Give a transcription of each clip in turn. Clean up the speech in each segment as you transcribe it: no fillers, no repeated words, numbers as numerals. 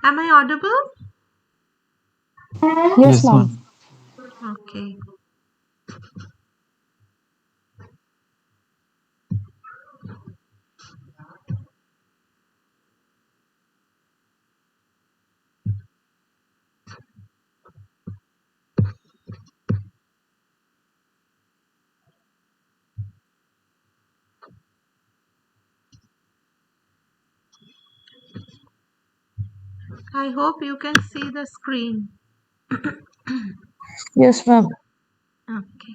Am I audible? Yes, Yes, ma'am. ma'am. Okay. I hope you can see the screen. Yes, ma'am. Okay.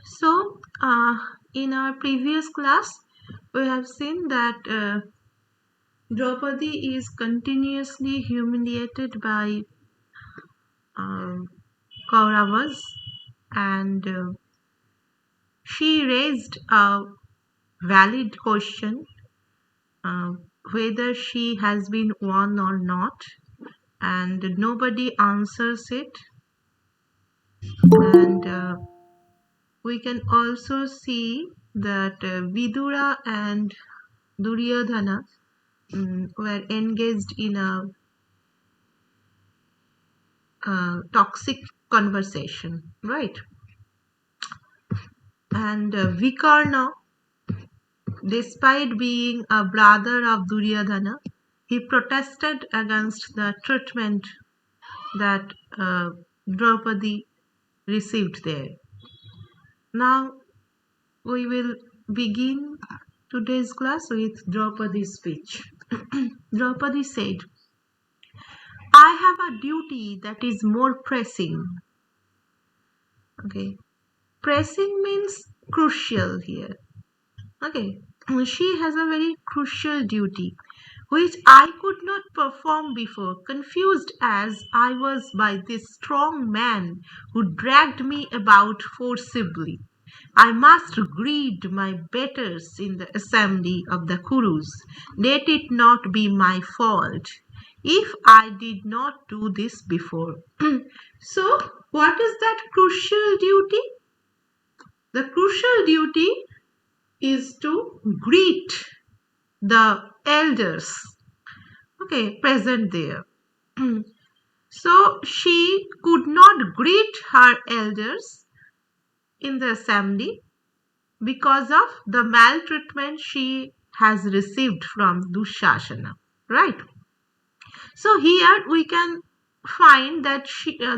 So, in our previous class, we have seen that Draupadi is continuously humiliated by um, Kauravas, and she raised a valid question, uh, whether she has been won or not, and nobody answers it. And we can also see that Vidura and Duryodhana were engaged in a toxic conversation, right? And Vikarna, despite being a brother of Duryodhana, he protested against the treatment that Draupadi received there. Now we will begin today's class with Draupadi's speech. Draupadi said, I have a duty that is more pressing. Okay. Pressing means crucial here. Okay. She has a very crucial duty which I could not perform before, confused as I was by this strong man who dragged me about forcibly. I must greet my betters in the assembly of the Kurus. Let it not be my fault if I did not do this before. So, what is that crucial duty? The crucial duty is to greet the elders, okay, present there. So she could not greet her elders in the assembly because of the maltreatment she has received from Dushasana, right? So here we can find that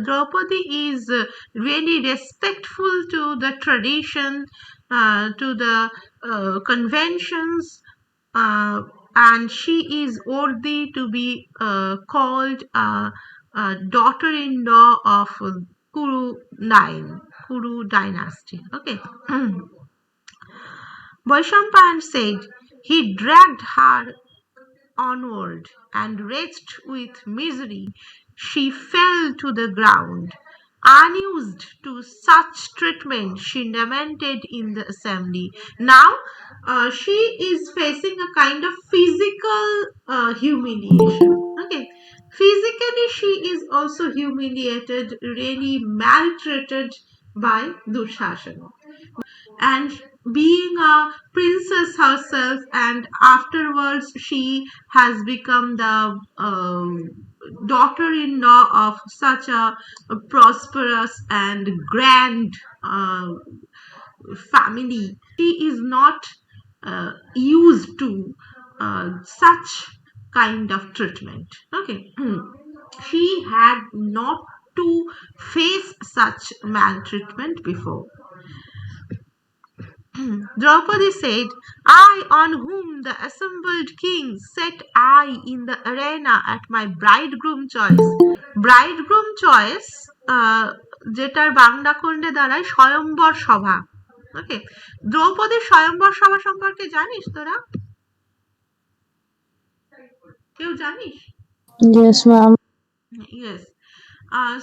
Draupadi is really respectful to the tradition, to the conventions, uh, and she is worthy to be called a daughter-in-law of Kuru dynasty. Okay. Vaishampayan said he dragged her onward, and wretched with misery, she fell to the ground. Unused to such treatment, she lamented in the assembly. Now, she is facing a kind of physical humiliation. Okay, physically, she is also humiliated, really maltreated by Dushasana, and being a princess herself, and afterwards she has become the daughter-in-law of such a prosperous and grand family. She is not used to such kind of treatment. Okay. She had not to face such maltreatment before. Draupadi said, I on whom the assembled king set I in the arena at my bridegroom choice. Bridegroom choice যেটার বাংলা করলে দাঁড়ায় স্বয়ম্বর সভা। ওকে, দ্রৌপদীর স্বয়ম্বর সভা সম্পর্কে জানিস তোরা? কেউ জানিস? Yes, ma'am. Yes.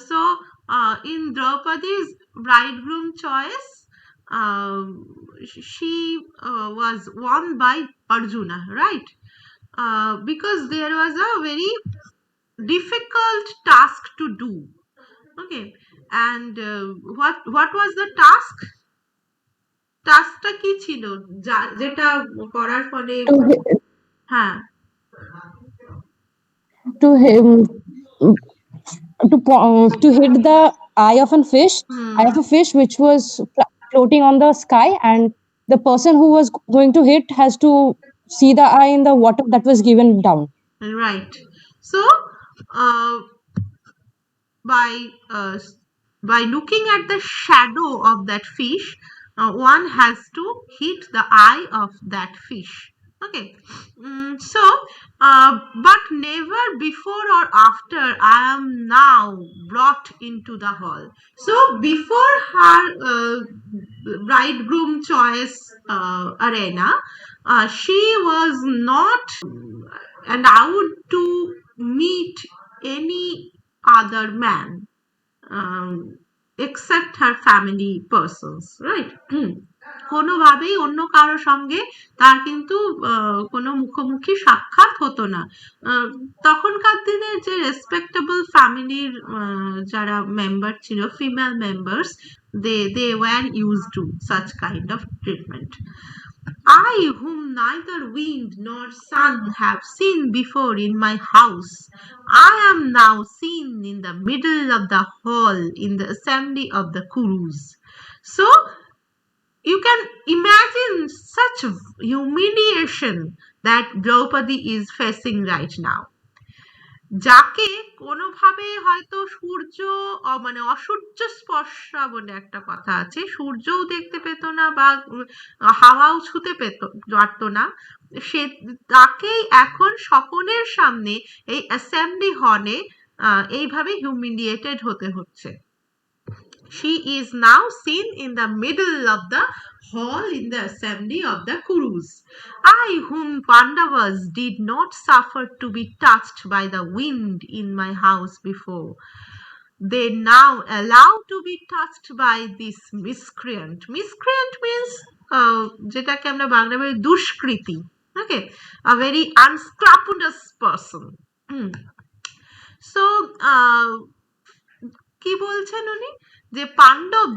So, in Draupadi's bridegroom choice, she was won by Arjuna, right? because there was a very difficult task to do. Okay, and what was the task? টাস্কটা কি ছিল যেটা করার ফলে to hit, হ্যাঁ to him to hit the eye of hmm a fish which was floating on the sky, and the person who was going to hit has to see the eye in the water that was given down. right. So uh, by uh, by looking at the shadow of that fish, one has to hit the eye of that fish. Okay. So but never before or after I am now brought into the hall. So before her bridegroom choice arena, she was not allowed to meet any other man um, except her family persons, right? কোনোভাবেই অন্য কারোর সঙ্গে তার কিন্তু কোনো মুখোমুখি সাক্ষাৎ হতো না। তখনকার দিনে যে রেসপেক্টেবল ফ্যামিলির যারা মেম্বার ছিল, female members, they were used to such kind of treatment. I, whom neither wind nor sun have seen before in my house, I am now seen in the middle of the hall in the assembly of the Kurus. So you can imagine such humiliation that Draupadi is facing right now. যাকে কোনোভাবে হয়তো সূর্য মানে অসূর্য স্পর্শা বলে একটা কথা আছে, সূর্যও দেখতে পেত না বা হাওয়াও ছুতে পারতো না, সে তাকেই এখন সকলের সামনে এই অ্যাসেম্বলি হলে এইভাবে হিউমিলিয়েটেড হতে হচ্ছে। She is now seen in the middle of the hall in the assembly of the Kurus. I, whom Pandavas did not suffer to be touched by the wind in my house before, they now allow to be touched by this miscreant. Miscreant means যেটাকে আমরা বাংলা বলি দুষ্কৃতি, okay, a very unscrupulous person. So কি বলছেন উনি,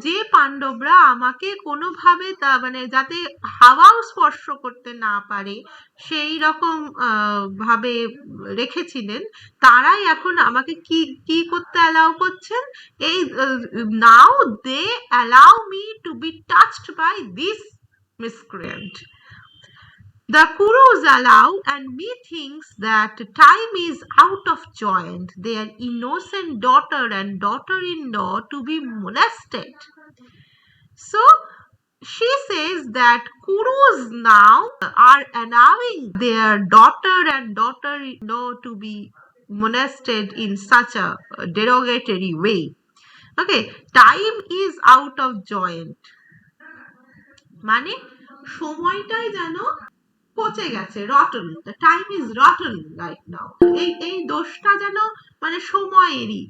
যে পাণ্ডবরা আমাকে কোনোভাবে মানে যাতে হাওয়াও স্পর্শ করতে না পারে সেই রকম ভাবে রেখেছিলেন, তারাই এখন আমাকে কি কি করতে অ্যালাউ করছেন, এই now they allow me to be touched by this miscreant. The Kurus allow, and methinks that time is out of joint, their innocent daughter and daughter-in-law to be molested. So she says that Kurus now are allowing their daughter and daughter-in-law to be molested in such a derogatory way. Okay, time is out of joint. মানে সময়টাই যেন পচে গেছে, rotten, the time is rotten right now. এই দোষটা যেন মানে সময়েরই।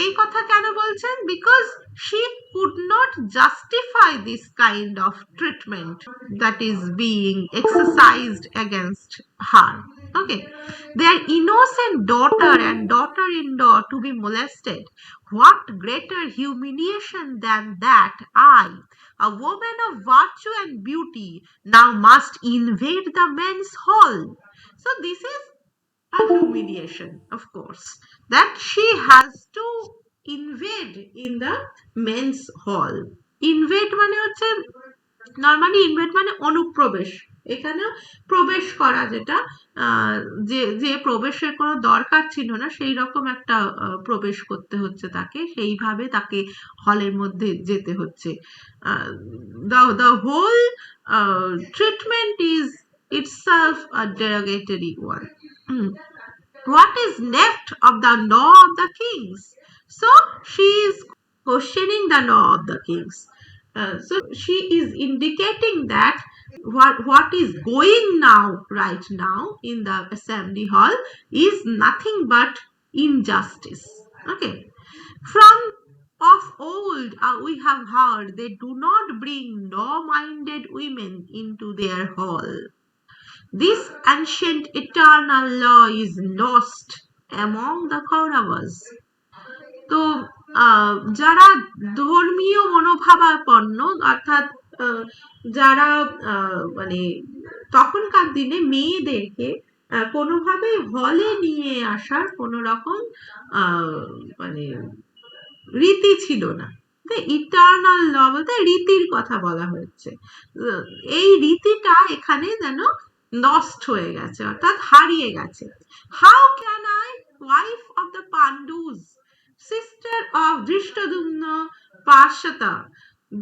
এই কথা কেন বলছেন? Because she could not justify this kind of treatment that is being exercised against her. Okay, their innocent daughter and daughter-in-law to be molested. What greater humiliation than that I, a woman of virtue and beauty, now must invade the men's hall? So this is a humiliation, of course, that she has to invade in the men's hall. Invade মানে হচ্ছে normally invade মানে অনুপ্রবেশ, এখানে প্রবেশ করা, যেটা যে যে প্রবেশের কোনো দরকার ছিল না সেই রকম একটা প্রবেশ করতে হচ্ছে তাকে, সেইভাবে তাকে হলের মধ্যে যেতে হচ্ছে। the whole treatment is itself a derogatory one. What is left of the law of the kings? So she is questioning the law of the kings. So she is indicating that what is going now right now in the assembly hall is nothing but injustice. Okay, from of old we have heard they do not bring law-minded women into their hall. This ancient eternal law is lost among the Kauravas. তো যারা ধর্মীয় মনোভাবাপন্ন, অর্থাৎ যারা মানে তখনকার দিনে মেয়েদেরকে কোনোভাবে হলে নিয়ে আসার কোনো রকম মানে রীতি ছিল না। ইটার্নাল ল বলতে রীতির কথা বলা হচ্ছে। এই রীতিটা এখানে যেন নষ্ট হয়ে গেছে, অর্থাৎ হারিয়ে গেছে। How can I, wife of the Pandus, sister of Drishtadumna Pashata,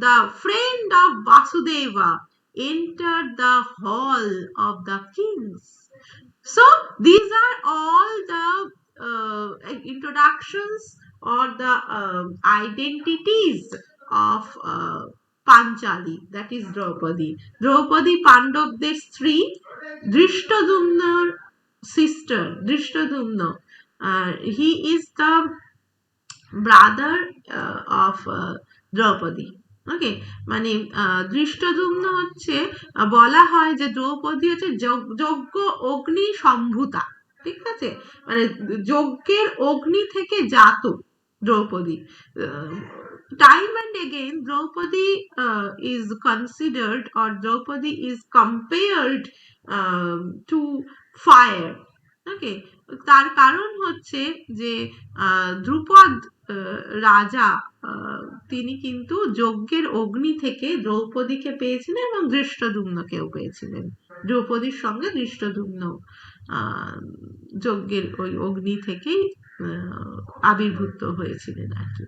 the friend of Vasudeva, enter the hall of the kings? So these are all the introductions or the identities of Panchali, that is Draupadi. Draupadi Pandavদের স্ত্রী, Drishtadumnaর sister, Drishtadumna. He is the brother of Draupadi. ওকে, মানে দৃষ্টদ্যুম্ন হচ্ছে, বলা হয় যে দ্রৌপদী হচ্ছে যজ্ঞ অগ্নি সম্ভূতা, ঠিক আছে, মানে যজ্ঞের অগ্নি থেকে জাত Draupadi. Time and again Draupadi is considered, or Draupadi is compared to fire. ওকে, তার কারণ হচ্ছে যে ধ্রুপদ রাজা তিনি কিন্তু যজ্ঞের অগ্নি থেকে দ্রৌপদীকে পেয়েছিলেন এবং দৃষ্টদ্যুম্নকেও পেয়েছিলেন। দ্রৌপদীর সঙ্গে দৃষ্টদ্যুম্ন যজ্ঞের ওই অগ্নি থেকেই আবির্ভূত হয়েছিলেন আর কি।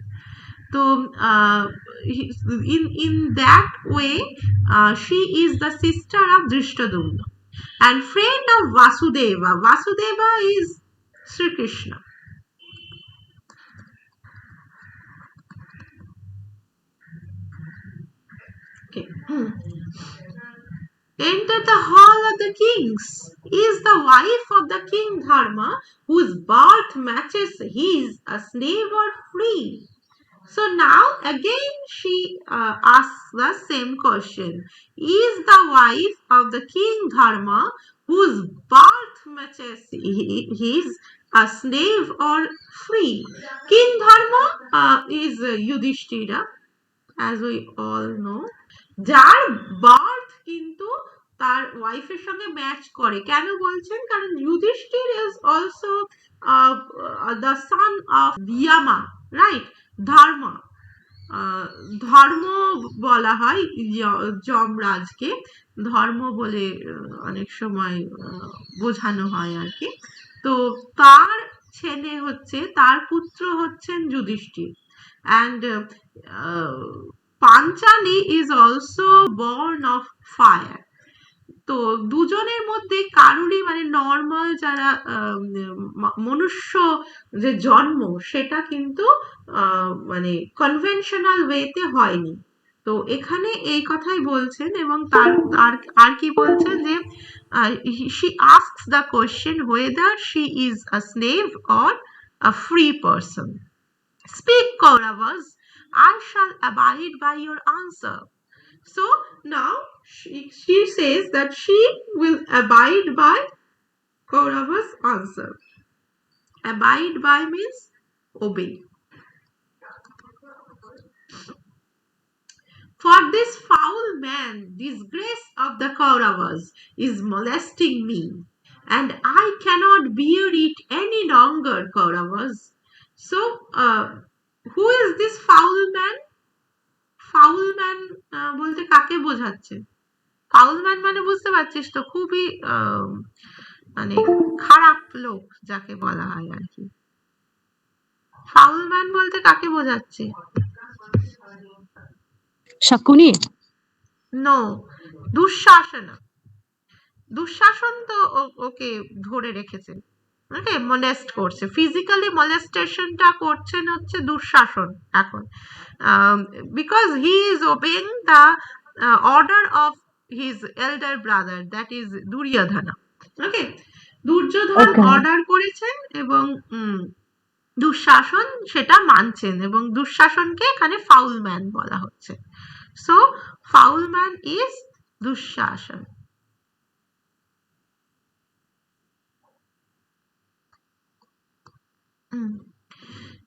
তো in that way she is the sister of Drishtadumna and friend of Vasudeva. Vasudeva is Sri Krishna. Okay. Enter the hall of the kings, is the wife of the king Dharma, whose birth matches his, a slave or free. So now again she asks the same question. Is the wife of the king Dharma, whose birth matches his, a slave or free? King Dharma is Yudhishthira, as we all know, যার birth কিন্তু তার ওয়াইফের সঙ্গে match করে। কেন বলছেন? কারণ Yudhishthira is also the son of Yama, right, Dharma. Dharma বলা হয় যমরাজকে, ধর্ম বলে অনেক সময় বোঝানো হয় আর কি। তো তার ছেলে হচ্ছে, তার পুত্র হচ্ছেন Yudhishthir. and Panchali is also born of fire. তো দুজনের মধ্যে কারুরই মানে নর্মাল যারা মনুষ্য যে জন্ম সেটা কিন্তু মানে কনভেনশনাল ওয়েতে হয়নি। তো এখানে এই কথাই বলছেন, এবং তার আর কি বলছেন যে she asks the question whether she is a slave or a free person. Speak, Kauravas, I shall abide by your answer. So now she says that she will abide by Kaurava's answer. Abide by means obey. For this foul man, disgrace of the Kauravas, is molesting me, and I cannot bear it any longer, Kauravas. So, who is this foul man? Foul man বলতে কাকে বোঝাচ্ছে? Foul man মানে বুঝতে পারছিস তো, খুবই মানে খারাপ লোক যাকে বলা হয় আর কি। ফাউল ম্যান বলতে কাকে বোঝাচ্ছে? শকুনি? নো, দুঃশাসন। দুঃশাসন তো ওকে ধরে রেখেছে, ওকে মলেস্ট করছে, ফিজিক্যালি মলেস্টেশনটা করছেন হচ্ছে দুঃশাসন এখন, because he is obeying the order of his elder brother, that is Duryodhana. Okay, Duryodhana order করেছেন এবং দুঃশাসন সেটা মানছেন, এবং দুঃশাসনকে এখানে ফাউল ম্যান বলা হচ্ছে। So foul man is Dushasana.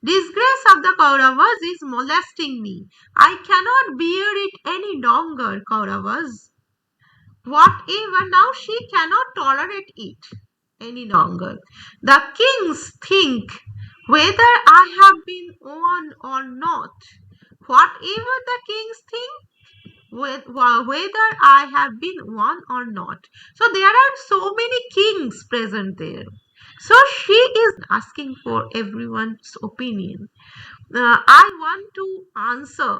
Disgrace of the Kauravas is molesting me. I cannot bear it any longer, Kauravas. Whatever, now she cannot tolerate it any longer. The kings think whether I have been won or not. Whatever the kings think, whether I have been won or not. So there are so many kings present there. So she is asking for everyone's opinion. I want to answer.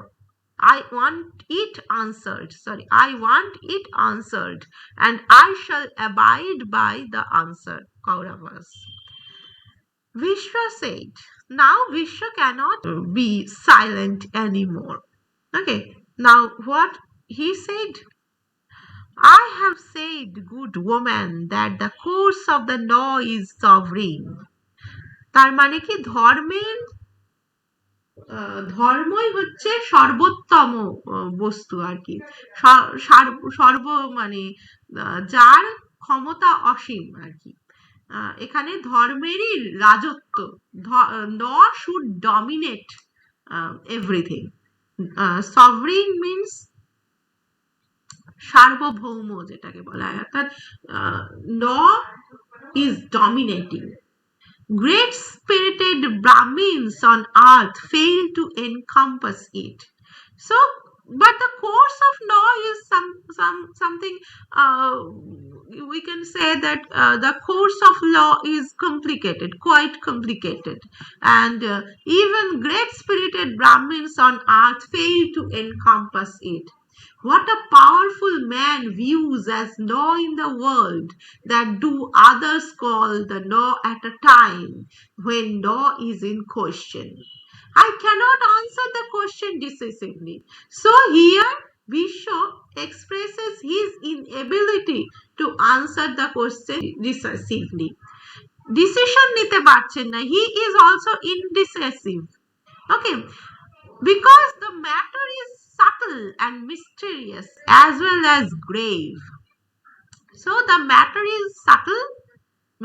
I want it answered. Sorry, I want it answered, and I shall abide by the answer. Kauravas. Vishwa said, now Vishwa cannot be silent anymore. Okay, now what he said? I have said, good woman, that the course of the law is sovereign. তার মানে কি ধর্মই হচ্ছে সর্বোত্তম বস্তু আর কি, সর্ব মানে যার ক্ষমতা অসীম আর কি। এখানে ধর্মেরই রাজত্ব, law should dominate everything. Sovereign means সার্বভৌম, যেটাকে বলা হয়, অর্থাৎ law is dominating. Great spirited Brahmins on earth fail to encompass it. So, but the course of law is something, we can say that the course of law is complicated, quite complicated, and even great spirited Brahmins on earth fail to encompass it. What a powerful man views as law in the world, that do others call the law at a time when law is in question. I cannot answer the question decisively. So here Vishwa expresses his inability to answer the question decisively. Decision নিতে পারছেন না. He is also indecisive. Okay. Because the matter is subtle and mysterious as well as grave. So the matter is subtle,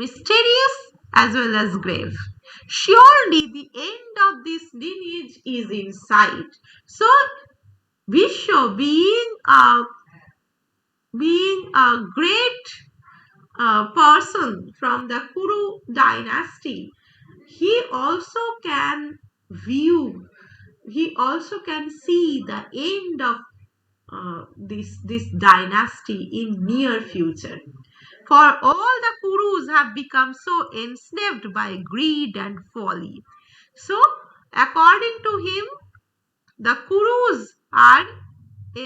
mysterious as well as grave. Surely the end of this lineage is in sight. So Vishwa, being a great person from the Kuru dynasty, he also can see the end of this dynasty in near future. For all the Kurus have become so enslaved by greed and folly. So, according to him, the Kurus are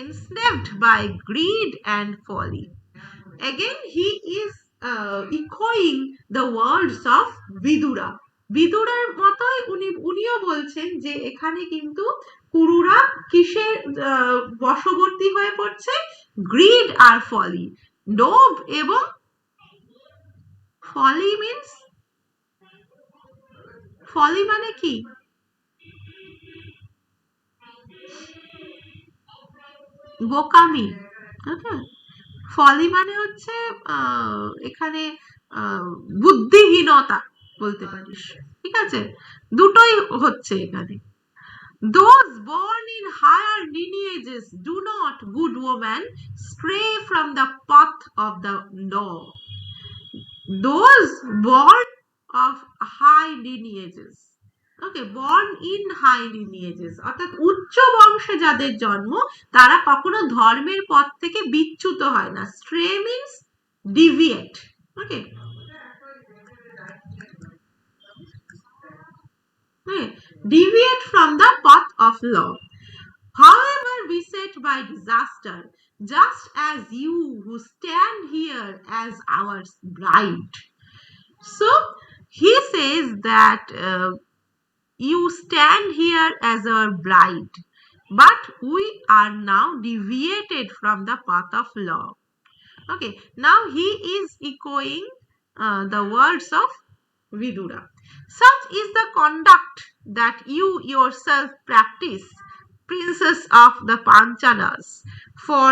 enslaved by greed and folly. Again, he is echoing the words of Vidura. বিদুরের মতোই উনিও বলছেন যে এখানে কিন্তু কুরুরা কিসের বশবর্তী হয়ে পড়ছে? গ্রিড আর ফলি, লোভ এবং ফলি মিন্স, ফলি মানে কি? বোকামি। ফলি মানে হচ্ছে এখানে বুদ্ধিহীনতা বলতে পারিস, ঠিক আছে? দুটোই হচ্ছে এখানে। Those born in higher lineages do not, good woman, stray from the path of the law. Those born of high lineages, okay, born in high lineages, অর্থাৎ উচ্চ বংশে যাদের জন্ম তারা কখনো ধর্মের পথ থেকে বিচ্যুত হয় না। Stray means deviate, okay. Deviate from the path of law. However beset by disaster, just as you who stand here as our bride. So he says that you stand here as our bride, but we are now deviated from the path of law. Okay, now he is echoing the words of Vidura. Such is the conduct that you yourself practice, princess of the Panchalas. For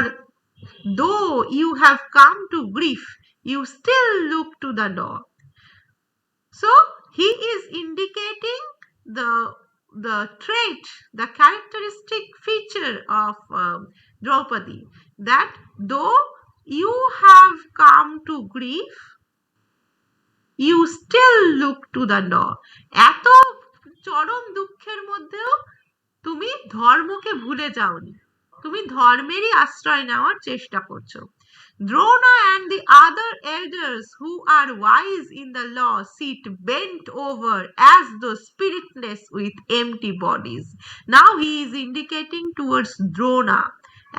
though you have come to grief, you still look to the law. So he is indicating the trait, the characteristic feature of Draupadi, that though you have come to grief, you still look to the law. এত চরম দুঃখের মধ্যেও তুমি ধর্মকে ভুলে যাওনি, তুমি ধর্মেরই আশ্রয় নেওয়ার চেষ্টা করছো। Drona and the other elders who are wise in the law sit bent over as though spiritless with empty bodies. Now he is indicating towards Drona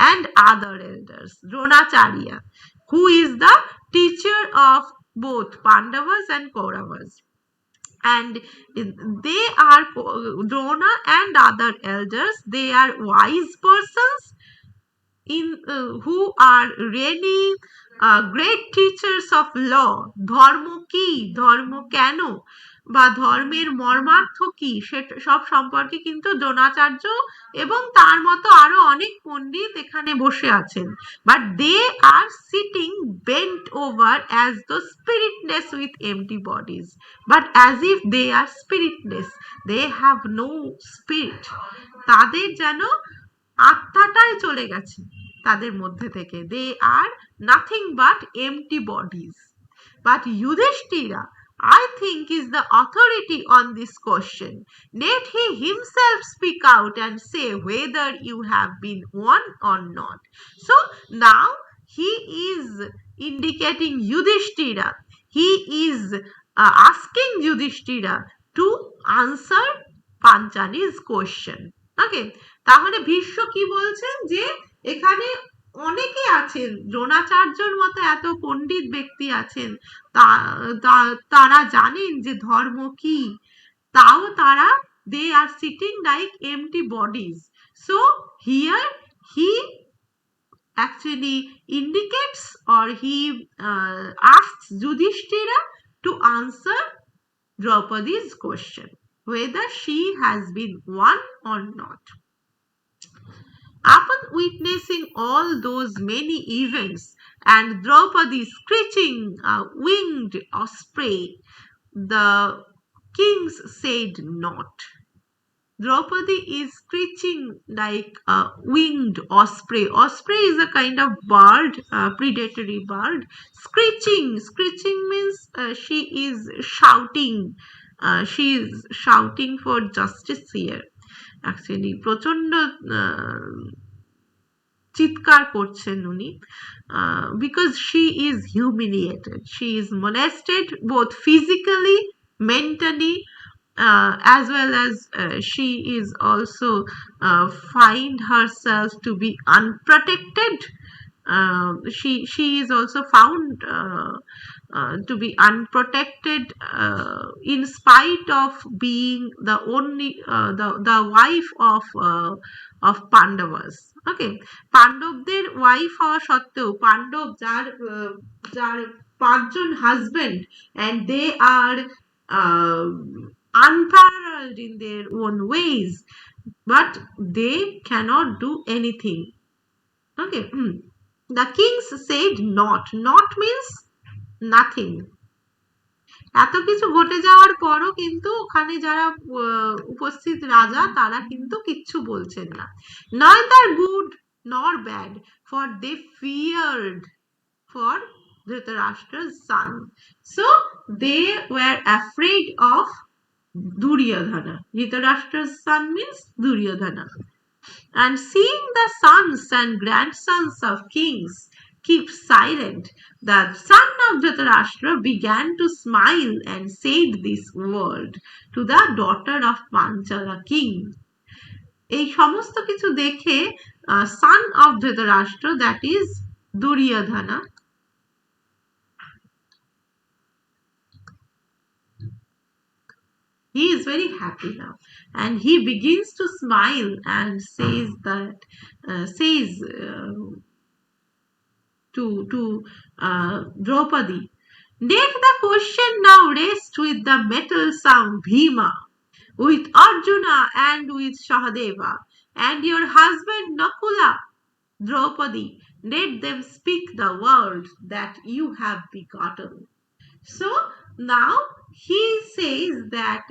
and other elders, Dronacharya, who is the teacher of both Pandavas and Kauravas. And they are Drona and other elders, they are wise persons in who are really great teachers of law. ধর্ম কি, ধর্ম কেন, বা ধর্মের মর্মার্থ কি, সেটা সব সম্পর্কে কিন্তু দ্রোণাচার্য এবং তার মতো আরো অনেক পণ্ডিত এখানে বসে আছেন। But they are sitting bent over as the spiritless with empty bodies, but as if they are spiritless, they have no spirit. তাদের যেন আত্মাটাই চলে গেছে তাদের মধ্যে থেকে, they are nothing but empty bodies. But Yudhishthira, I think, is the authority on this question. Let he himself speak out and say whether you have been won or not. So now he is indicating Yudhishthira. He is asking Yudhishthira to answer Panchali's question. ওকে, তাহলে ভীষ্ম কি বলছেন, যে এখানে অনেকে আছেন, দ্রোণাচার্যর মতো এত পণ্ডিত ব্যক্তি আছেন, তারা জানেন যে ধর্ম কি, তাও তারা they are sitting like empty bodies. So here he actually indicates, or he asks Yudhishthira to answer Draupadi's question, whether she has been won or not. Upon witnessing all those many events and Draupadi screeching a winged osprey, the kings said not. Draupadi is screeching like a winged osprey. Osprey is a kind of bird, predatory bird. Screeching means she is shouting. She is shouting for justice here. Actually, প্রচন্ড চিৎকার করছেন উনি, because she is humiliated, she is molested both physically, mentally, as well as she is also find herself to be unprotected. She is also found to be unprotected in spite of being the only the wife of Pandavas. Okay, পাণ্ডবদের wife হওয়া সত্ত্বেও, পাণ্ডব যার পাঁচজন husband, and they are unparalleled in their own ways, but they cannot do anything. Okay, the kings said not. Not means nothing. এত কিছু ঘটে যাওয়ার পরও কিন্তু ওখানে যারা উপস্থিত রাজা, তারা কিন্তু কিচ্ছু বলছেন না। neither good nor bad, for they feared for Dhritarashtra's son. So they were afraid of Duryodhana. Dhritarashtra's son means Duryodhana. And seeing the sons and grandsons of kings keep silent, the son of Dhritarashtra began to smile and said this word to the daughter of Panchala king. এই সমস্ত কিছু দেখে son of Dhritarashtra, that is Duryodhana, he is very happy now, and he begins to smile and says that to Draupadi, let the question now rest with the mettlesome Bhima, with Arjuna and with Sahadeva, and your husband Nakula. Draupadi, let them speak the word that you have begotten. So now he says that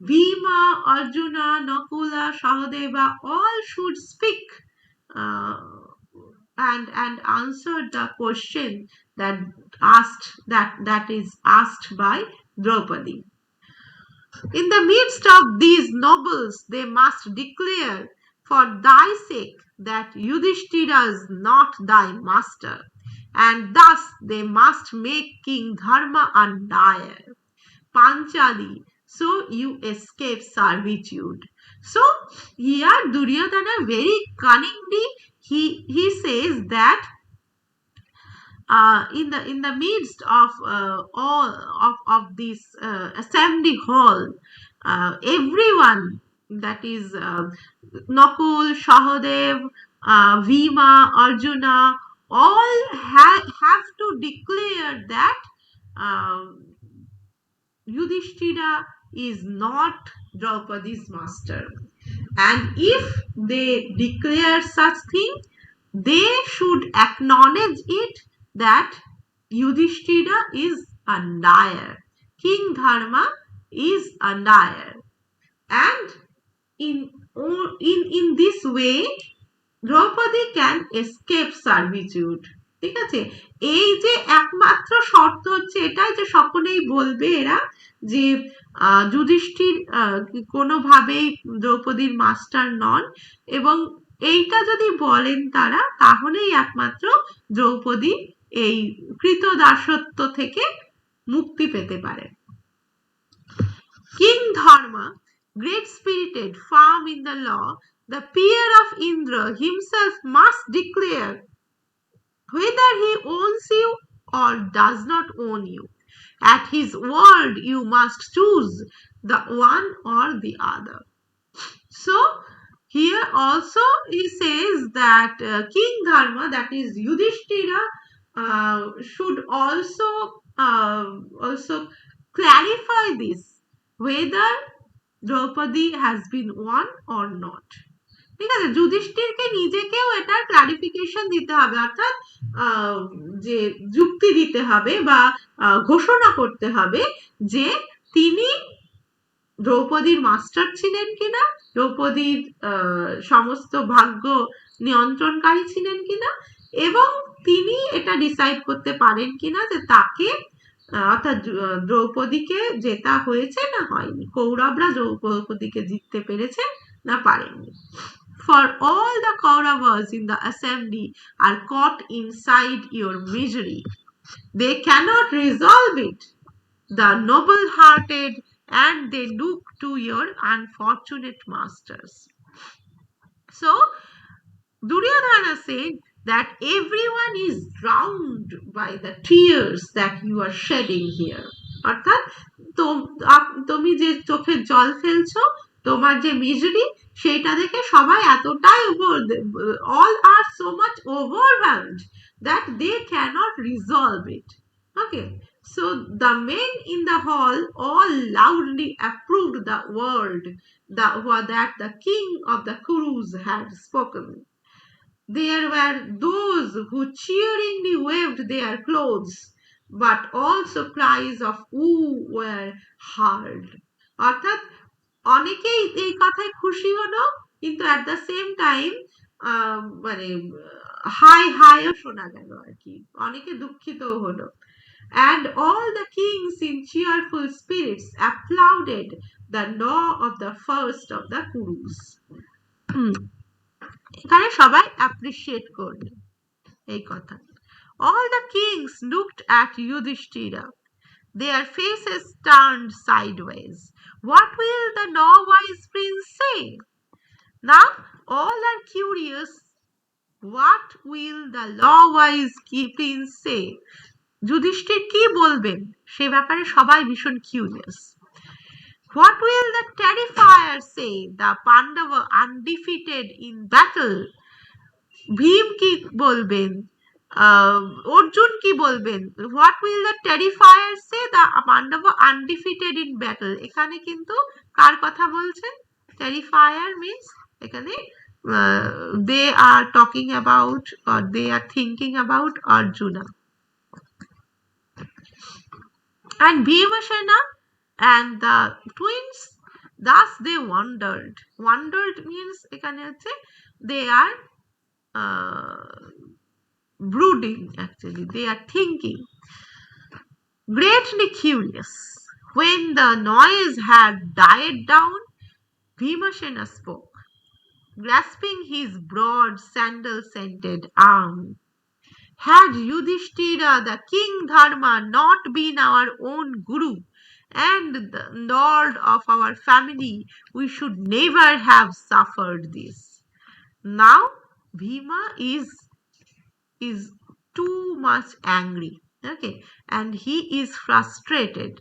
Bhima, Arjuna, Nakula, Sahadeva all should speak uh, and answer the question that is asked by Draupadi. In the midst of these nobles, they must declare for thy sake that Yudhishthira is not thy master, and thus they must make King Dharma undire. Panchali, so you escape servitude. So here Duryodhana very cunningly he says that in the midst of all of this assembly hall, everyone, that is Nakul, Shahadev, Bhima, Arjuna, all have to declare that uh, Yudhishthira is not Draupadi's master. And if they declare such thing, they should acknowledge it that Yudhishthira is undire. King Dharma is undire. And in this way, Draupadi can escape servitude. ঠিক আছে, এই যে একমাত্র শর্ত হচ্ছে এটাই যে সকলেই বলবে এরা যে যুধিষ্ঠির কোনোভাবেই দ্রৌপদীর মাস্টার নন, এবং এইটা যদি বলেন তারা, তাহলেই একমাত্র দ্রৌপদী এই কৃতদাসত্ব থেকে মুক্তি পেতে পারে। King Dharma, great spirited, firm in the law, the peer of Indra himself must declare whether he owns you or does not own you. At his word, you must choose the one or the other. So, here also he says that King Dharma, that is Yudhishthira, should also clarify this, whether Draupadi has been won or not. ঠিক আছে, যুধিষ্ঠিরকে নিজেকেও এটার clarification দিতে হবে, অর্থাৎ যে যুক্তি দিতে হবে বা ঘোষণা করতে হবে যে তিনি দ্রৌপদীর মাস্টার ছিলেন কিনা, দ্রৌপদীর সমস্ত ভাগ্য নিয়ন্ত্রণকারী ছিলেন কিনা, এবং তিনি এটা ডিসাইড করতে পারেন কিনা যে তাকে অর্থাৎ দ্রৌপদীকে জেতা হয়েছে না হয়নি, কৌরবরা দ্রৌপদীকে জিততে পেরেছে না পারেননি। For all the Kauravas in the assembly are caught inside your misery. They cannot resolve it, the noble-hearted, and they look to your unfortunate masters. So, Duryodhana said that everyone is drowned by the tears that you are shedding here. অর্থাৎ তুমি যে চোখের জল ফেলছো, তোমার যে misery, সেটা দেখে সবাই এতটাই all are so much overwhelmed that they cannot resolve it. Okay, so the men in the hall all loudly approved the word that the king of the Kurus had spoken. There were those who cheeringly waved their clothes, but also cries of "Ooh" were heard. অর্থাৎ অনেকেই এই কথায় খুশি হলো, কিন্তু at the same time মানে হাইও শোনা গেল আর কি, অনেকে দুঃখিতও হলো। And all the kings in cheerful spirits applauded the law of the first of the Kurus. এখানে সবাই অ্যাপ্রিশিয়েট করবে এই কথা। All the kings looked at Yudhishthira, their faces turned sideways. What will the now-wise prince say? Now all are curious. What will the law-wise prince say? Yudhishthir কি বলবেন সে ব্যাপারে সবাই ভীষণ curious. What will the terrifier say, the Pandava undefeated in battle? Bhima কি বলবেন, অর্জুন কি বলবেন? What will the terrifier say, the Pandava undefeated in battle? এখানে কিন্তু কার কথা বলছেন? Terrifier means এখানে they are talking about, or they are thinking about Arjuna. And Bhimasena and the twins, thus they wandered. Wandered means এখানে হচ্ছে they are brooding, actually they are thinking, greatly curious. When the noise had died down, Bhimasena spoke, grasping his broad sandal-scented arm. Had Yudhishthira, the King Dharma, not been our own Guru and the Lord of our family, we should never have suffered this. Now Bhima is too much angry, okay, and he is frustrated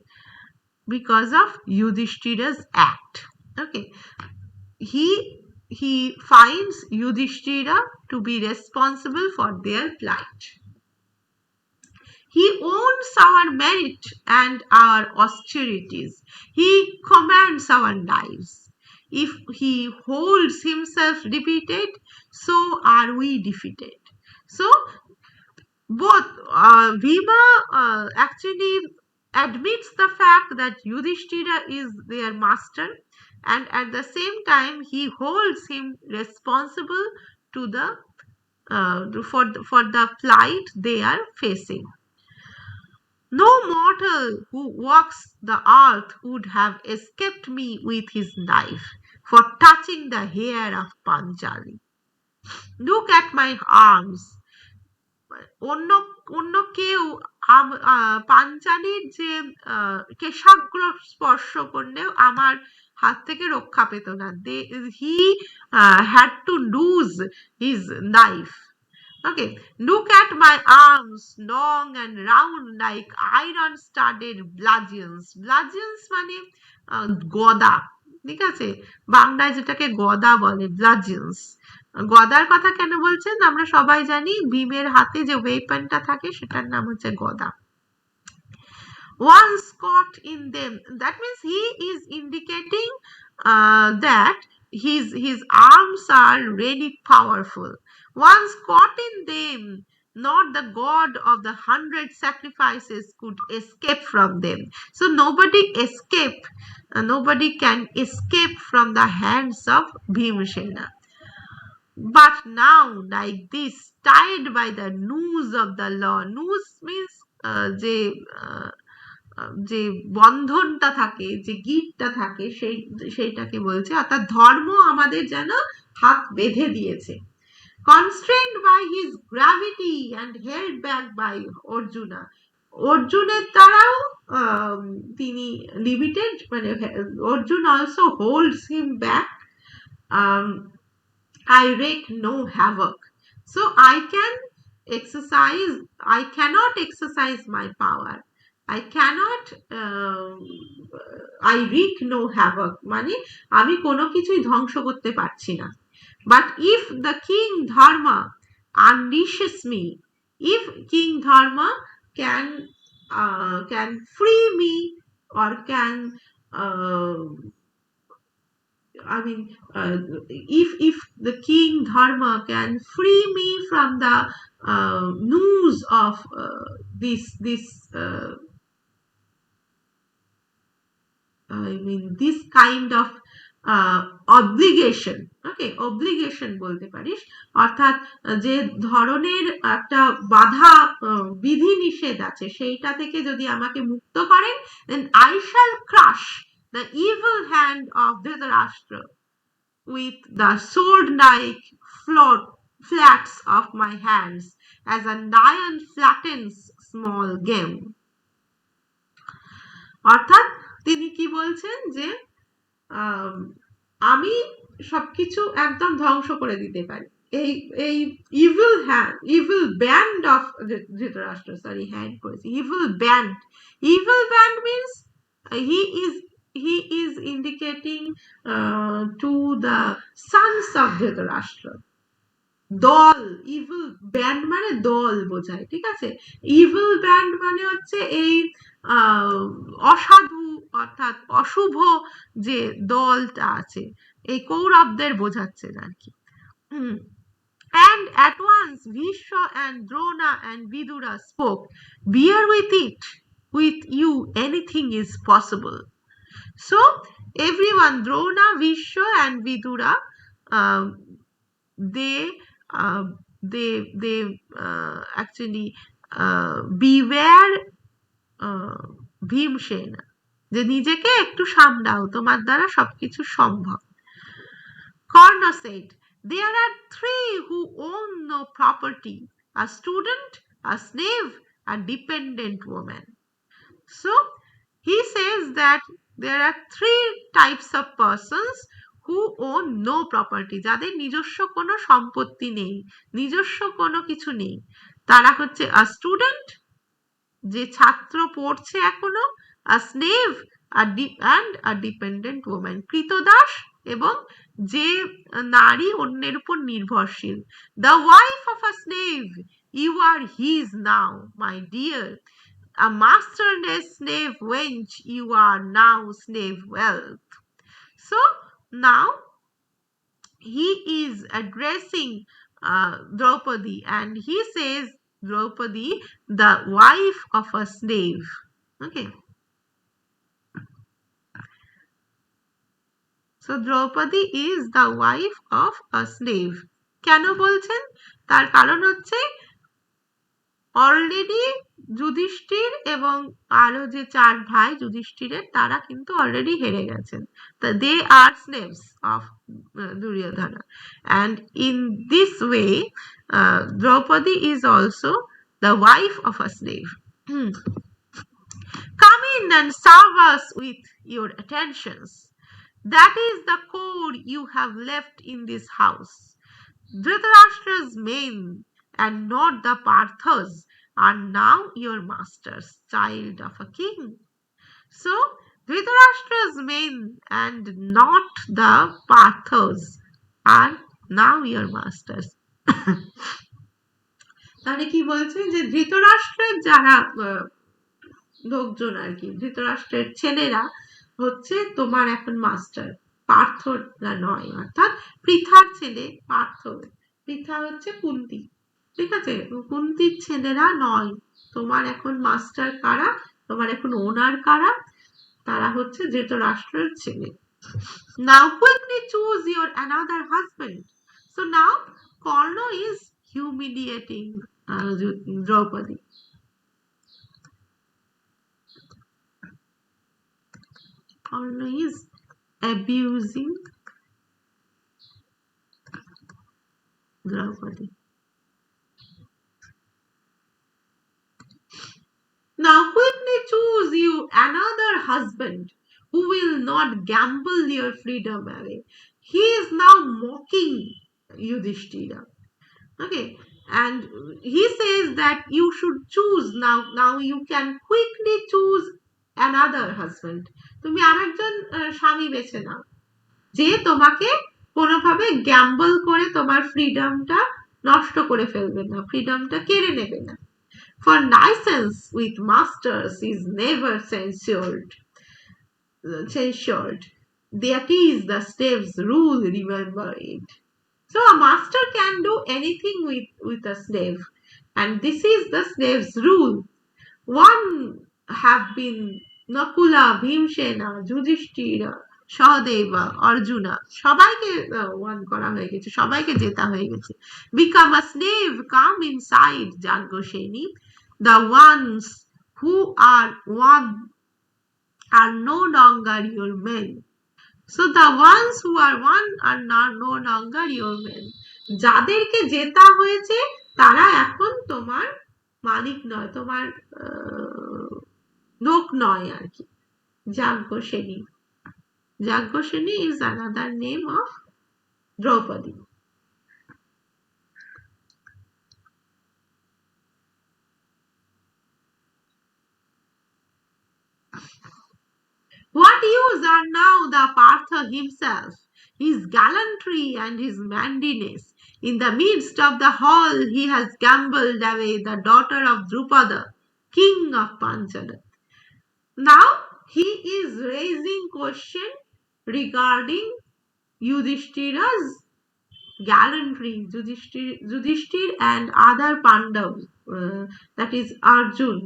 because of Yudhishthira's act, okay. He finds Yudhishthira to be responsible for their plight. He owns our merit and our austerities. He commands our lives. If he holds himself defeated, so are we defeated. So both Bhima actually admits the fact that Yudhishthira is their master, and at the same time he holds him responsible to the for the plight they are facing. No mortal who walks the earth would have escaped me with his knife for touching the hair of Panchali. Look at my arms. অন্য অন্য কেউ পাঞ্চালির যে কেশাগ্র স্পর্শ করলেও আমার হাত থেকে রক্ষা পেত না. He had to lose his knife. Okay, look at my arms, long and round like iron-studded bludgeons. Bludgeons মানে গদা, ঠিক আছে, বাংলায় যেটাকে গদা বলে, bludgeons. গদার কথা কেন বলছেন? আমরা সবাই জানি ভীমের হাতে যে ওয়েপনটা থাকে সেটার নাম হচ্ছে গদা. Once caught in them, that means he is indicating that his arms are really powerful. Once caught in them, not the god of the 100 sacrifices could escape from them. So nobody can escape from the hands of Bhimashena. But now, like this, tied by the noose of the law. Noose means যে বন্ধনটা থাকে, যে গিঁটটা থাকে, সেইটাকে বলছে, অর্থাৎ ধর্ম আমাদের যেন হাত বেঁধে দিয়েছে. Constrained by his gravity and held back by Arjuna. অর্জুনের দ্বারাও তিনি লিমিটেড, মানে Arjun also holds him back. I wreak no havoc. So I cannot exercise my power. I wreak no havoc, মানে আমি কোনো কিছুই ধ্বংস করতে পারছি না. But if the King Dharma unleashes me, if King Dharma can free me, or can if the King Dharma can free me from the noose of this kind of obligation, okay, obligation বলতে পারিস, অর্থাৎ যে ধরনের একটা বাধা বিধি নিষেধ আছে সেইটা থেকে যদি আমাকে মুক্ত করেন, then I shall crush the evil hand of Dhritarashtra with the sword-like flats of my hands, as a lion flattens small game. অর্থাৎ তিনি কি বলছেন যে আমি সবকিছু একদম ধ্বংস করে দিতে পারি. এই evil band of Dhritarashtra, evil band means he is indicating to the sons of Dhritarashtra. দল, evil band মানে দল বোঝায়, ঠিক আছে. evil band মানে হচ্ছে এই অসাধু অর্থাৎ অশুভ যে দলটা আছে, এই কৌরবদের বোঝাচ্ছেন আর কি. And at once Bhishma and Drona and Vidura spoke, bear with it, with you anything is possible. So everyone, Drona, Vishwa and Vidura, um, they uh, actually beware Bhimsen, যে নিজেকে একটু সামলাও, তোমার দ্বারা সবকিছু সম্ভব। Karna said, there are three who own no property: a student, a slave, a dependent woman. So he says that there are three types of persons who own no property, যাদের নিজস্ব কোনো সম্পত্তি নেই, নিজস্ব কোনো কিছু নেই। তারা হচ্ছে a student, যে ছাত্র পড়ছে এখনো, a slave and a dependent woman, কৃতদাস এবং যে নারী অন্যের উপর নির্ভরশীল। The wife of a slave, you are his now, my dear. A masterless slave wench, you are now slave wealth. So now he is addressing Draupadi, and he says, Draupadi, the wife of a slave. Okay. So Draupadi is the wife of a slave. কেন বলছেন? তার কারণ হচ্ছে already Yudhishthir এবং আরো যে চার ভাই যুধিষ্ঠিরের, তারা কিন্তু অলরেডি হেরে গেছেন। They are slaves of Duryodhana, and in this way Draupadi is also the wife of a slave. Come in and serve us with your attentions. That is the code you have left in this house. Dhritarashtra's men and not the Parthas are now your masters, child of a king. So Dhritarashtra's men and not the Parthas are now your masters. তাহলে কি বলছে, যে ধৃতরাষ্ট্রের যারা লোকজন আর কি, ধৃতরাষ্ট্রের ছেলেরা হচ্ছে তোমার এখন মাস্টার, পার্থরা নয়। অর্থাৎ পৃথার ছেলে পার্থ, পৃথা হচ্ছে কুন্তী, ঠিক আছে, কুন্তির ছেলেরা নয় তোমার এখন মাস্টার। কারা? তোমার এখন ওনার কারা? তারা হচ্ছে ধৃতরাষ্ট্রের ছেলে। Now quickly choose your another husband. So now Karna is humiliating Draupadi. Karna is abusing Draupadi. Now quickly choose you another husband who will not gamble your freedom away. He is now mocking Yudhishthira. Okay, and he says that you should choose now you can quickly choose another husband. তুমি আরেকজন স্বামী বেছে নাও, যে তোমাকে কোনোভাবে gamble করে তোমার ফ্রিডমটা নষ্ট করে ফেলবে না, ফ্রিডমটা কেড়ে নেবে না। For license with masters is never censured. That is the slave's rule, remember it. So a master can do anything with a slave, and this is the slave's rule. One have been Nakula, Bhimsena, Yudhishthira, Sahadeva, Arjuna, সবাইকে one করা হয়ে গেছে, সবাইকে জেতা হয়ে গেছে। Become a slave, come inside, Jangosheni. The ones who are one are no longer your men. So the ones who are one are no longer your men. যাদেরকে জেতা হয়েছে তারা এখন তোমার মালিক নয়, তোমার লোক নয় আর কি। Yajnaseni, Yajnaseni is another name of Draupadi. What use are now the Partha himself, his gallantry and his manliness? In the midst of the hall he has gambled away the daughter of Drupada, king of Panchalat. Now he is raising question regarding Yudhishthira's gallantry, Yudhishthir and other Pandavas, that is Arjun,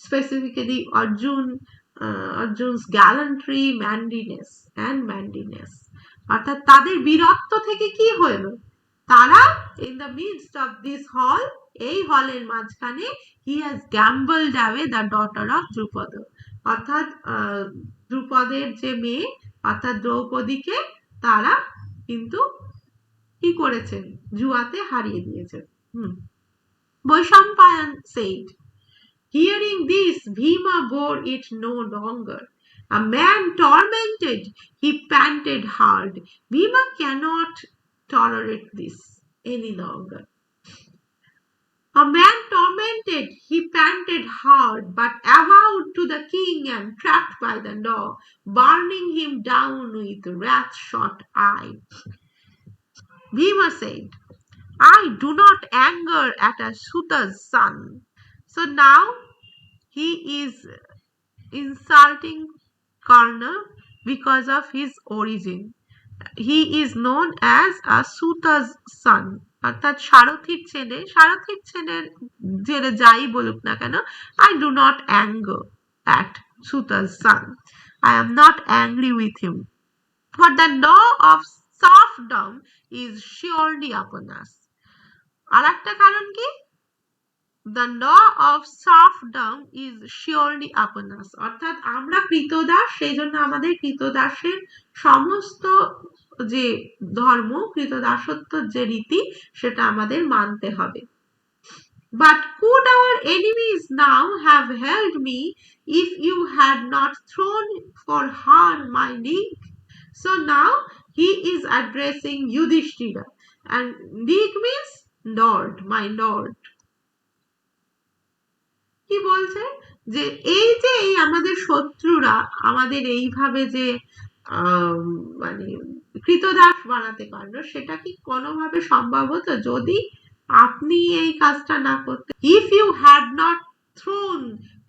specifically Arjun's gallantry, manliness, অর্থাৎ তাদের বীরত্ব থেকে কি হলো, তারা in the midst of this hall, এই হলের মাঝখানে he has gambled away the daughter of Drupada, অর্থাৎ দ্রুপদের যে মেয়ে অর্থাৎ দ্রৌপদীকে তারা কিন্তু কি করেছেন, জুয়াতে হারিয়ে দিয়েছেন। Vaishampayana said, hearing this, Bhima bore it no longer. A man tormented, he panted hard. Bhima cannot tolerate this any longer. A man tormented, he panted hard, but avowed to the king and trapped by the law, burning him down with wrath-shot eye. Bhima said, I do not anger at a Suta's son. So now he is insulting Karna because of his origin. He is known as a Suta's son, অর্থাৎ সারথীর ছেলে যাই বলুক না কেন, I do not anger at Suta's son. I am not angry with him. For the law of serfdom is surely upon us. আর একটা কারণ কি, the law of serfdom is surely upon us, অর্থাৎ আমরা কৃতদাস, সেই জন্য আমাদের কৃতদাসের সমস্ত যে ধর্ম, কৃতদাসত্ব যে রীতি, সেটা আমাদের মানতে হবে। But could our enemies now have held me if you had not thrown for her my league? So now he is addressing Yudhishthira, and league means lord, my lord. কি বলছে যে এই যে আমাদের শত্রুরা আমাদের এইভাবে যে মানে কৃতদাস বানাতে পারলো, সেটা কি কোনোভাবে সম্ভব হতো যদি আপনি এই কাজটা না করতেন? If you had not thrown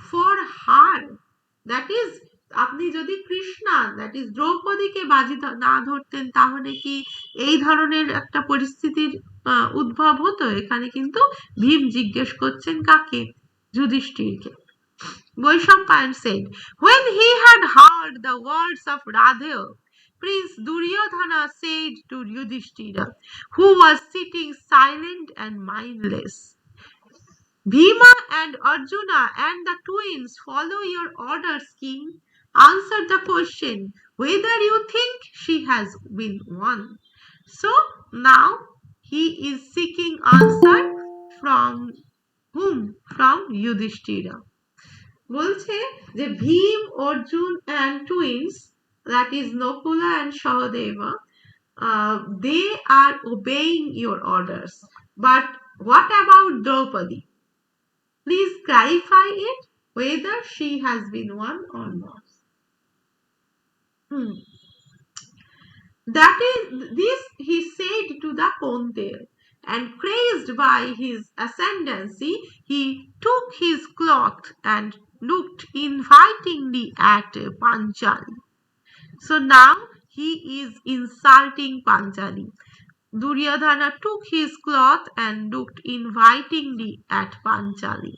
for her, that is, আপনি যদি কৃষ্ণা, that is দ্রৌপদীকে বাজি না ধরতেন, তাহলে কি এই ধরনের একটা পরিস্থিতির উদ্ভব হতো? এখানে কিন্তু ভীম জিজ্ঞেস করছেন কাকে, যুধিষ্ঠিরকে। Vaishampayan said, when he had heard the words of Radha, Prince Duryodhana said to Yudhishthira, who was sitting silent and mindless, Bhima and Arjuna and the twins follow your orders, king. Answer the question whether you think she has been won. So now he is seeking answer from whom? From Yudhishthira. বলছে যে Bhim, Arjun and twins, that is Nakula and Sahadeva, they are obeying your orders. But what about Draupadi? Please clarify it, whether she has been won or not. That is, this he said to the Kontel, and crazed by his ascendancy, he took his cloth and looked invitingly at Panchali. So now he is insulting Panchali. Duryodhana took his cloth and looked invitingly at Panchali.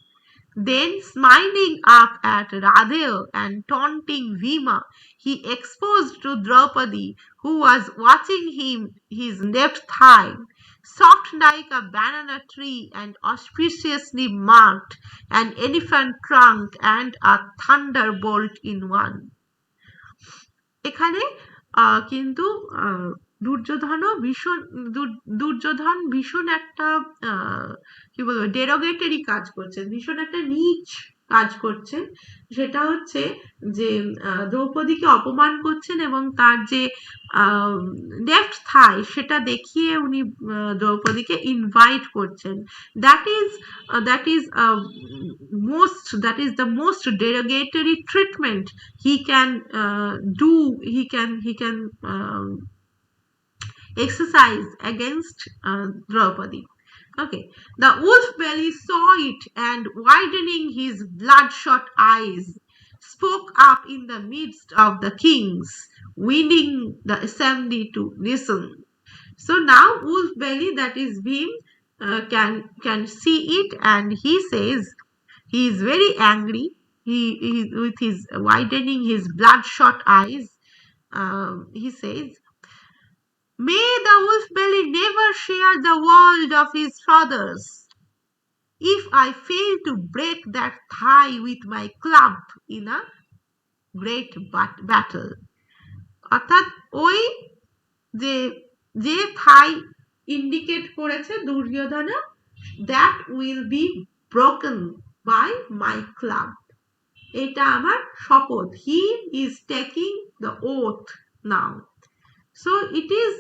Then, smiling up at Radha and taunting Bhima, he exposed to Draupadi, who was watching him, his left thigh, soft like a banana tree and auspiciously marked, an elephant trunk and a thunderbolt in one. এখানে কিন্তু দুর্যোধন ভীষণ একটা কি বলবো derogatory কাজ করছেন, ভীষণ একটা নীচ কাজ করছেন। সেটা হচ্ছে যে দ্রৌপদীকে অপমান করছেন এবং তার যে লেফট থাই সেটা দেখিয়ে উনি দ্রৌপদীকে ইনভাইট করছেন। that is the most derogatory treatment he can do, he can exercise against Draupadi. Okay, the wolf belly saw it, and widening his bloodshot eyes, spoke up in the midst of the kings, winning the assembly to listen. So now Wolf belly, that is Bhim, can see it, and he says, He is very angry. He with his widening his bloodshot eyes, he says, "May the wolf belly never share the world of his fathers. If I fail to break that thigh with my club in a great battle." অর্থাৎ ওই যে যে থাই indicate করেছে Duryodhana, that will be broken by my club. এটা আমার শপথ. He is taking the oath now. So it is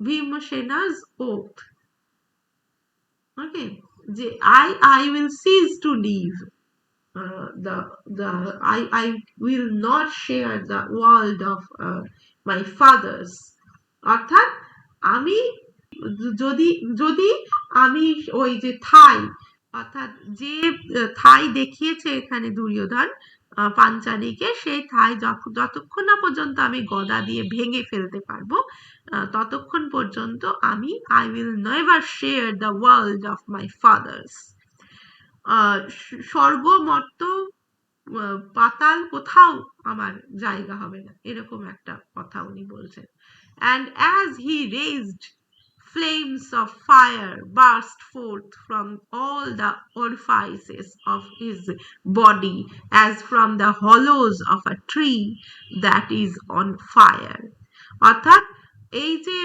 Bhimsena's oath. Okay, যে I will cease to live. I will not share the world of my fathers. অর্থাৎ আমি যদি যদি আমি ওই যে থাই, অর্থাৎ যে থাই দেখিয়েছে এখানে দুর্যোধন পাঞ্চালীকে, সেই থাই যতক্ষণ না পর্যন্ত আমি গদা দিয়ে ভেঙে ফেলতে পারবো, ততক্ষণ পর্যন্ত আমি I will never share the world of my fathers. স্বর্গ মর্ত পাতাল কোথাও আমার জায়গা হবে না, এরকম একটা কথা উনি বলছেন। And as he raised, flames of fire burst forth from all the orifices of his body, as from the hollows of a tree that is on fire. অর্থাৎ এই যে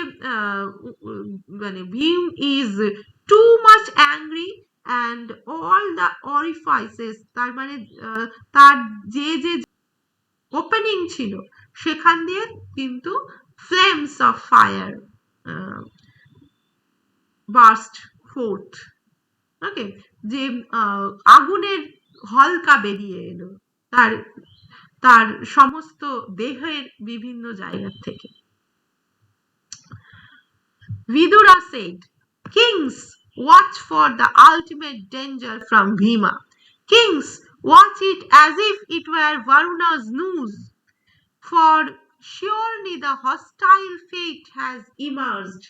মানে Bhim is too much angry and all the orifices, তার মানে তার যে যে opening ছিল সেখান দিয়ে কিন্তু flames of fire burst forth. ওকে, যে আগুনের হলকা বেরিয়ে এলো তার তার সমস্ত দেহের বিভিন্ন জায়গা থেকে। Vidura said, "Kings, watch for the ultimate danger from Bhima. Kings, watch it as if it were Varuna's noose. For surely the hostile fate has emerged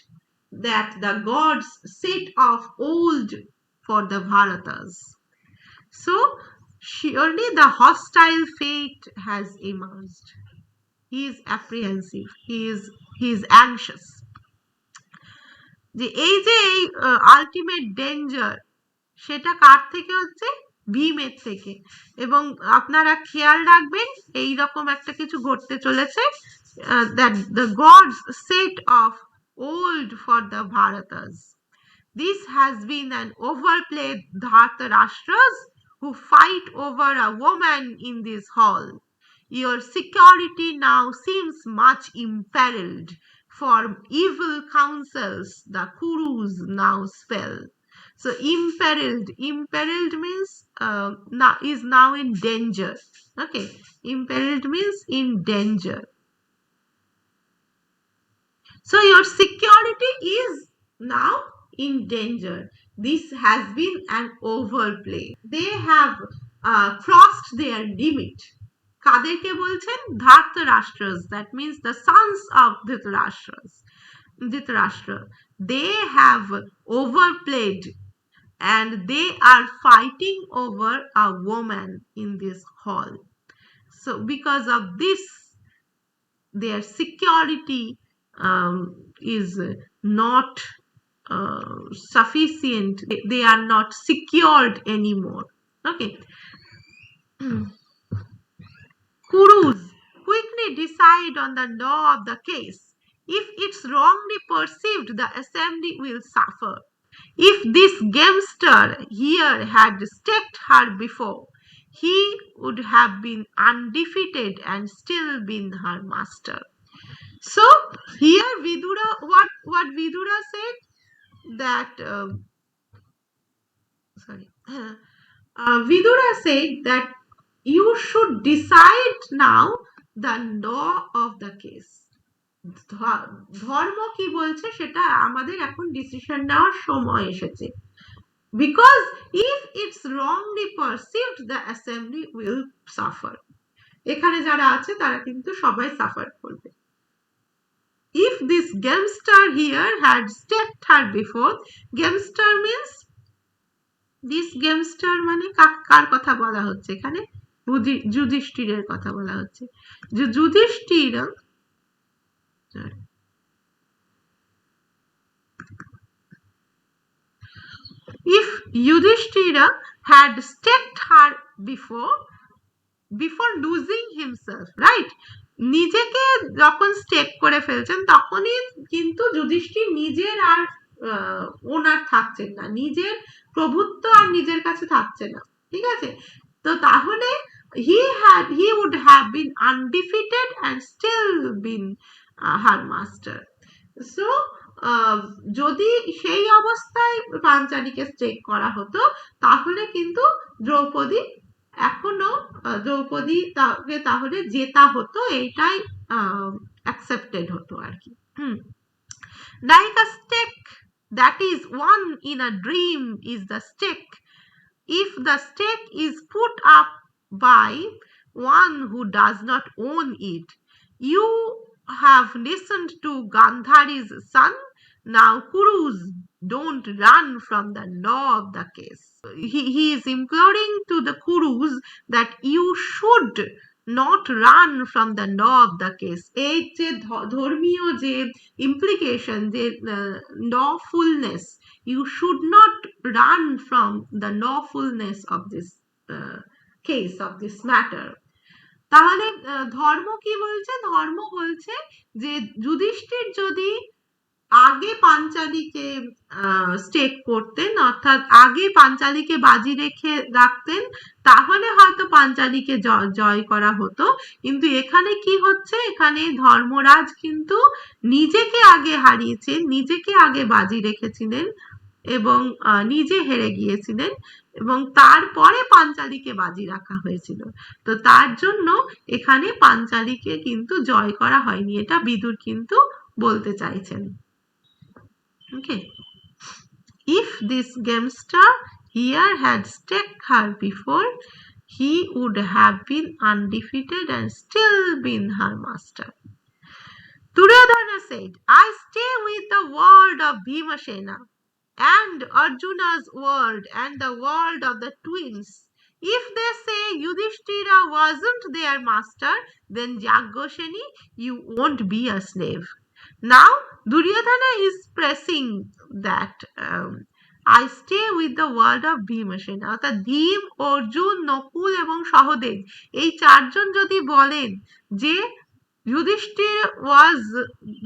that the gods set of old for the Bharatas." So, surely the hostile fate has emerged. He is apprehensive. He is anxious. যে এই যে এই ultimate danger, সেটা কার থেকে হচ্ছে? ভীমের থেকে। এবং আপনারা খেয়াল রাখবেন এই রকম একটা কিছু ঘটতে চলেছে, that the gods set of old for the Bharatas. This has been an overplayed Dhartarashtras who fight over a woman in this hall. Your security now seems much imperiled, for evil counsels the Kurus now spell. So imperiled means is now in danger. Okay, imperiled means in danger. So your security is now in danger. This has been an overplay. They have crossed their limit. কাদেরকে বলছেন? Dhartarashtras, that means the sons of Dhritarashtra. They have overplayed and they are fighting over a woman in this hall. So because of this, their security is not sufficient. They are not secured anymore. Okay. Kurus, quickly decide on the law of the case. If it's wrongly perceived, the assembly will suffer. If this gamester here had staked her before, he would have been undefeated and still been her master. So here Vidura, what Vidura said, that Vidura said that you should decide now the law of the case. ধর্ম কি বলছে সেটা আমাদের এখন decision নেওয়ার সময় এসেছে। Because if it's wrongly perceived, the assembly will suffer. এখানে যারা আছে তারা কিন্তু সবাই সাফার করবে। If this gamester here had staked her before, gamester means this gamester মানে কার কথা বলা হচ্ছে এখানে? যুধিষ্ঠিরের কথা বলা হচ্ছে। Yudhishthir if Yudhishthira had staked her before losing himself, right? নিজেকে যখন স্টেক করে ফেলছেন তখনই কিন্তু যুধিষ্ঠির নিজের আর ওনার থাকছেন না, নিজের প্রভুত্ব আর নিজের কাছে থাকছে না, ঠিক আছে? তো তাহলে he would have been undefeated and still been her master. So যদি সেই অবস্থায় পাঞ্চালীকে স্টেক করা হতো তাহলে কিন্তু দ্রৌপদী এখনো দ্রৌপদী তাহলে জেতা হতো, এইটাই অ্যাকসেপ্টেড হতো আর কি। Like a stake that is won in a dream is the stake. If the stake is put up by one who does not own it, you have listened to Gandhari's son. Now Kurus, don't run from the law of the case. He is imploring to the Kurus that you should not run from the law of the case. এই যে ধর্মীয় যে implication, যে lawfulness, you should not run from the lawfulness of this case, of this matter. তাহলে ধর্ম কি বলছে? ধর্ম বলছে যে যুধিষ্ঠির যদি আগে পাঞ্চালীকে স্টেক করতেন, অর্থাৎ আগে পাঞ্চালীকে বাজি রেখে রাখতেন, তাহলে হয়তো পাঞ্চালীকে জয় করা হতো। কিন্তু এখানে কি হচ্ছে? এখানে ধর্মরাজ কিন্তু নিজেকে আগে হারিয়েছেন, নিজেকে আগে বাজি রেখেছিলেন এবং নিজে হেরে গিয়েছিলেন এবং তারপরে পাঞ্চালীকে বাজি রাখা হয়েছিল। তো তার জন্য এখানে পাঞ্চালীকে কিন্তু জয় করা হয়নি, এটা বিদুর কিন্তু বলতে চাইছেন। Okay. If this gamester here had staked her before, he would have been undefeated and still been her master. Duryodhana said, I stay with the word of Bhimasena and Arjuna's word and the word of the twins. If they say Yudhishthira wasn't their master, then Yagyasheni, you won't be a slave. Now Duryodhana is pressing that I stay with the word of Bhimasena, অর্থাৎ ভীম, অর্জুন, নকুল এবং সহদেব এই চারজন যদি বলেন যে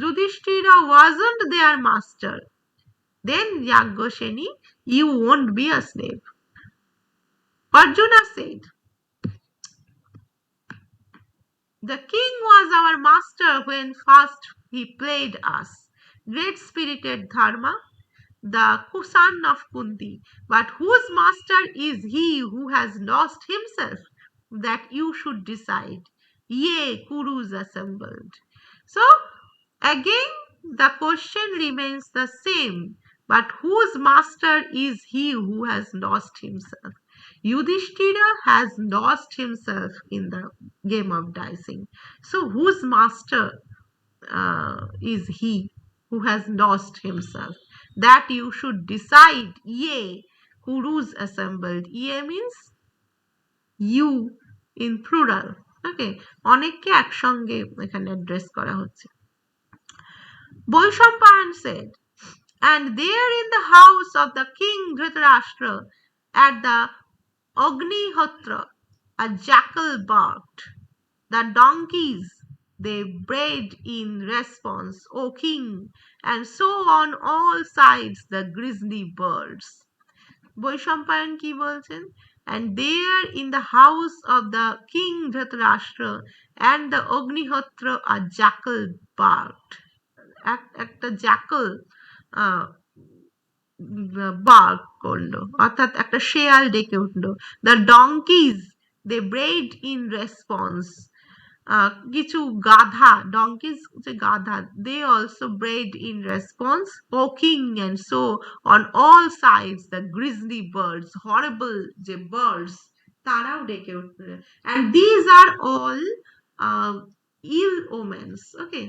Yudhishthira wasn't their master, then Yagyasheni, you won't be a slave. Arjuna said, the king was our master when first he played us, great-spirited Dharma, the son of Kunti, but whose master is he who has lost himself? That you should decide. Yea, Kurus assembled. So, again, the question remains the same, but whose master is he who has lost himself? Yudhishthira has lost himself in the game of dicing. So, whose master is he who has lost himself? That you should decide. Yea, Kurus assembled. Yea means you in plural. Okay, অনেককে একসঙ্গে এখানে address করা হচ্ছে। Vaishampayan said, and there in the house of the king Dhritarashtra at the Agnihotra, a jackal barked. The donkeys they brayed in response, O king, and so on all sides the grisly birds. Vaishampayana কি বলছেন? And there in the house of the king Dhritarashtra and the Agnihotra a jackal barked. একটা jackal bark করলো, অর্থাৎ একটা শেয়াল ডেকে উঠলো। The donkeys they brayed in response. কিছু গাধা, donkeys যে গাধা, they also brayed in response, O king, and so on all sides the grisly birds, horrible যে birds, তারাও ডেকে উঠলো। And these are all ill omens. Okay.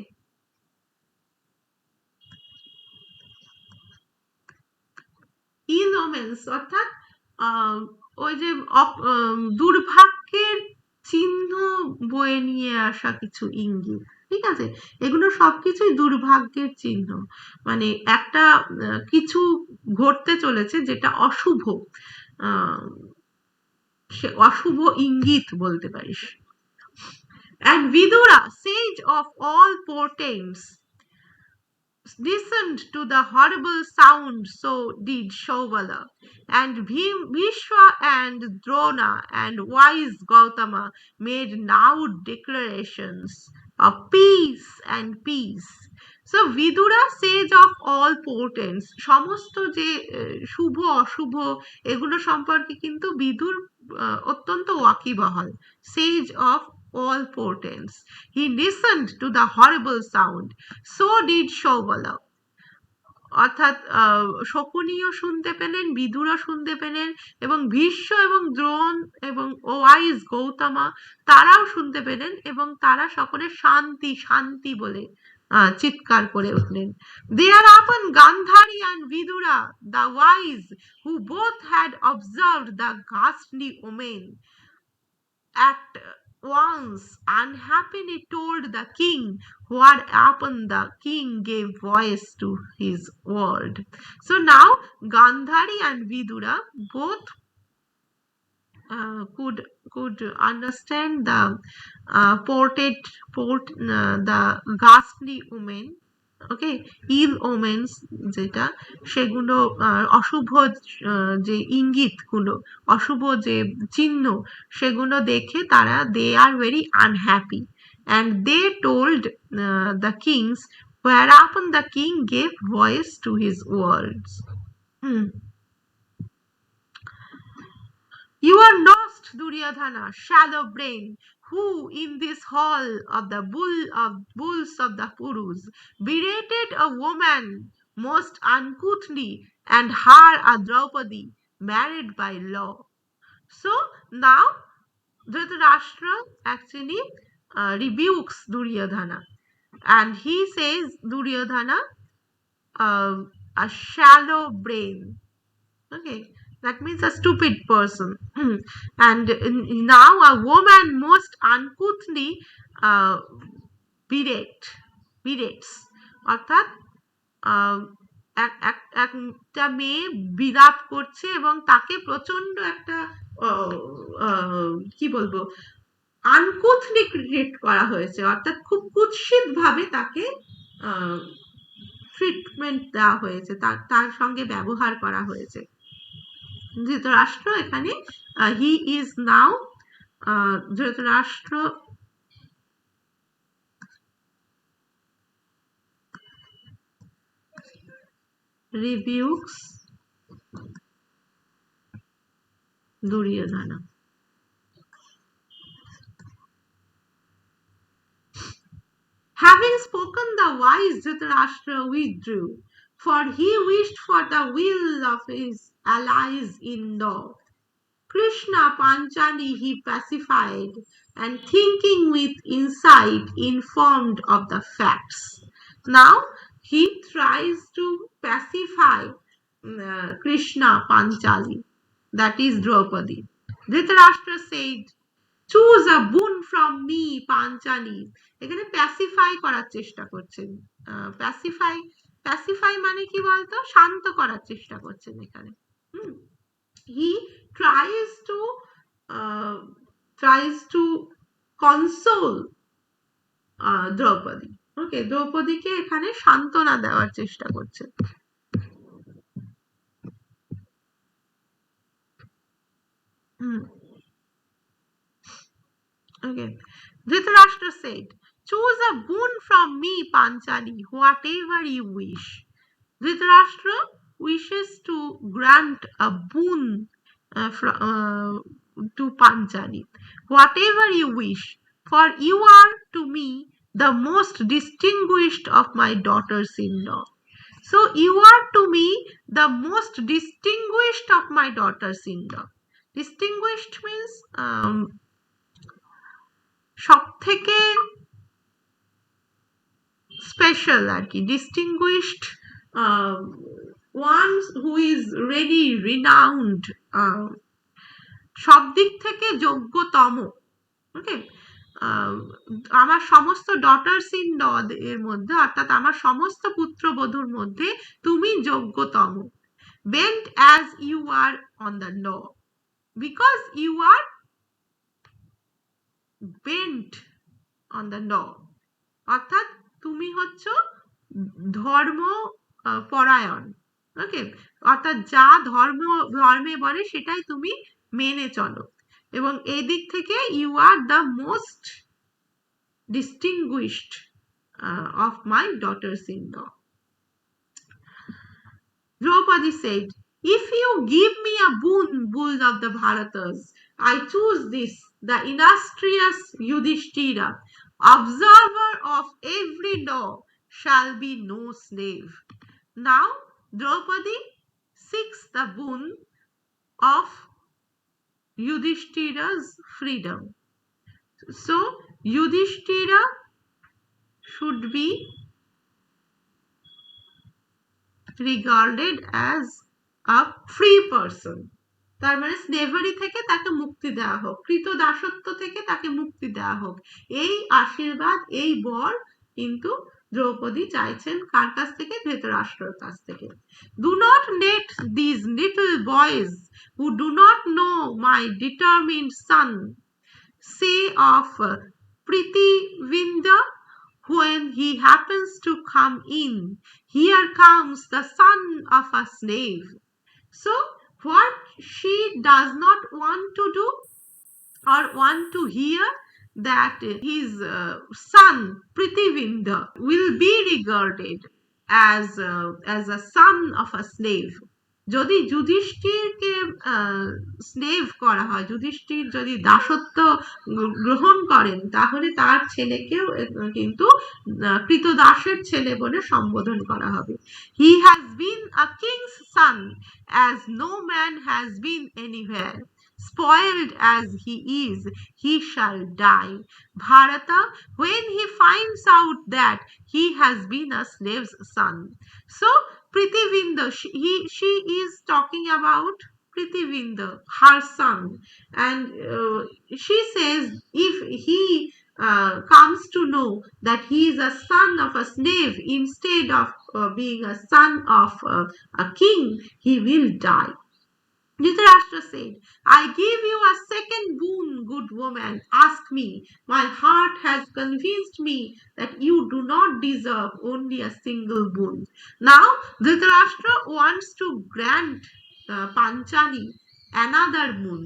Ill omens অর্থাৎ ওই যে দুর্ভাগ্যের চিহ্ন বয়ে নিয়ে আসা কিছু ইঙ্গিত, ঠিক আছে, এগুলো সবকিছুই দুর্ভাগ্যের চিহ্ন, মানে একটা কিছু ঘটতে চলেছে যেটা অশুভ, আহ সে অশুভ ইঙ্গিত বলতে পারিস। And Vidura, sage of all portents, listened to the horrible sound, so did Shovala. And Bhishma and Drona and wise Gautama made loud declarations of peace and peace. So Vidura, sage of all portents, সমস্ত যে শুভ অশুভ এগুলো সম্পর্কে কিন্তু বিদুর অত্যন্ত ওয়াকিবহাল। Sage of all portents. He listened to the horrible sound. So did Shovala. অর্থাৎ শকুনিও শুনতে পেলেন, বিদুরও শুনতে পেলেন, এবং ভীষ্ম এবং দ্রোণ এবং ওয়াইজ গৌতমা তারাও শুনতে পেলেন, এবং তারা সকলে শান্তি শান্তি বলে চিৎকার করে উঠলেন। Thereupon Gandhari and Vidura, the wise, who both had observed the ghastly omen, at once unhappily told the king, whereupon the king gave voice to his word. So now Gandhari and Vidura both could understand the the ghastly omen, okay, ill omens যেটা, সেগুলো অশুভ যে ইঙ্গিত গুলো, অশুভ যে চিহ্ন, সেগুলো দেখে তারা they are very unhappy, and they told the kings, whereupon the king gave voice to his words. You are lost, Duryodhana, shallow brain, who in this hall of the bulls of the Purus berated a woman most uncouthly, and her a Draupadi married by law. So now Dhritarashtra actually rebukes Duryodhana, and he says Duryodhana a shallow brain. Okay, that means a stupid person. And now a woman most uncouthly berates, অর্থাৎ একটা মেয়ে বিলাপ করছে এবং তাকে প্রচন্ড একটা কি বলবো, আনকুথলি ট্রিট করা হয়েছে, অর্থাৎ খুব কুৎসিত ভাবে তাকে ট্রিটমেন্ট দেওয়া হয়েছে, তার সঙ্গে ব্যবহার করা হয়েছে। ধৃতরাষ্ট্র এখানে he is now Dhritarashtra rebukes Duryodhana. Having spoken, the wise Dhritarashtra withdrew, for he wished for the will of his allies in law. Krishna Panchali he pacified, and thinking with insight informed of the facts. Now he tries to pacify Krishna Panchali, that is Draupadi. Dhritarashtra said, choose a boon from me, Panchali. এখানে pacify করার চেষ্টা করছেন, pacify মানে কি বলতো, শান্ত করার চেষ্টা করছেন এখানে। He tries to console Draupadi. ওকে, দ্রৌপদীকে এখানে সান্ত্বনা দেওয়ার চেষ্টা করছে। Okay, Dhritarashtra said, choose a boon from me, Panchali, whatever you wish. Dhritarashtra wishes to grant a boon to Panchali, whatever you wish, for you are to me the most distinguished of my daughters-in-law. So you are to me the most distinguished of my daughters-in-law. Distinguished means সব থেকে special আর কি, distinguished, one who is really renowned সব দিক থেকে যোগ্যতম। ওকে, আমার সমস্ত daughters in law এর মধ্যে, অর্থাৎ আমার সমস্ত পুত্রবধূর মধ্যে তুমি যোগ্যতম। Bent as you are on the law, because you are bent on the law, অর্থাৎ তুমি হচ্ছ ধর্ম পরায়ণ। ওকে, অর্থাৎ যা ধর্মে বলে সেটাই তুমি মেনে চলো, এবং এই দিক থেকে you are the most distinguished of my daughters-in-law. Draupadi said, if you give me a boon, bulls of the Bharatas, I choose this, the illustrious Yudhishthira, observer of every law, shall be no slave. Now Draupadi seeks the boon of Yudhishthira's freedom. So Yudhishthira should be regarded as a free person. তার মানে slavery থেকে তাকে মুক্তি দেওয়া হোক, কৃতদাসত্ব থেকে তাকে মুক্তি দেওয়া হোক, এই আশীর্বাদ, এই বর কিন্তু দ্রৌপদী চাইছেন কার কাছ থেকে? ধৃতরাষ্ট্রের কাছ থেকে। Do not let these little boys who do not know my determined son say of Prithivinda when he happens to come in, here comes the son of a slave. So what she does not want to do or want to hear, that his son Prithivinda will be regarded as a son of a slave. যদি যুধিষ্ঠিরকে slave করা হয়, যুধিষ্ঠির যদি দাসত্ব গ্রহণ করেন, তাহলে তার ছেলেকেও কিন্তু কৃতদাসের ছেলে বলে সম্বোধন করা হবে। He has been a king's son as no man has been anywhere. Spoiled as he is, he shall die. Bharata, when he finds out that he has been a slave's son. So Prithivinda, she is talking about Prithivinda, her son, and she says if he comes to know that he is a son of a slave instead of being a son of a king, he will die. Dhritarashtra said, I give you a second boon, good woman. Ask me. My heart has convinced me that you do not deserve only a single boon. Now, Dhritarashtra wants to grant Panchali another boon.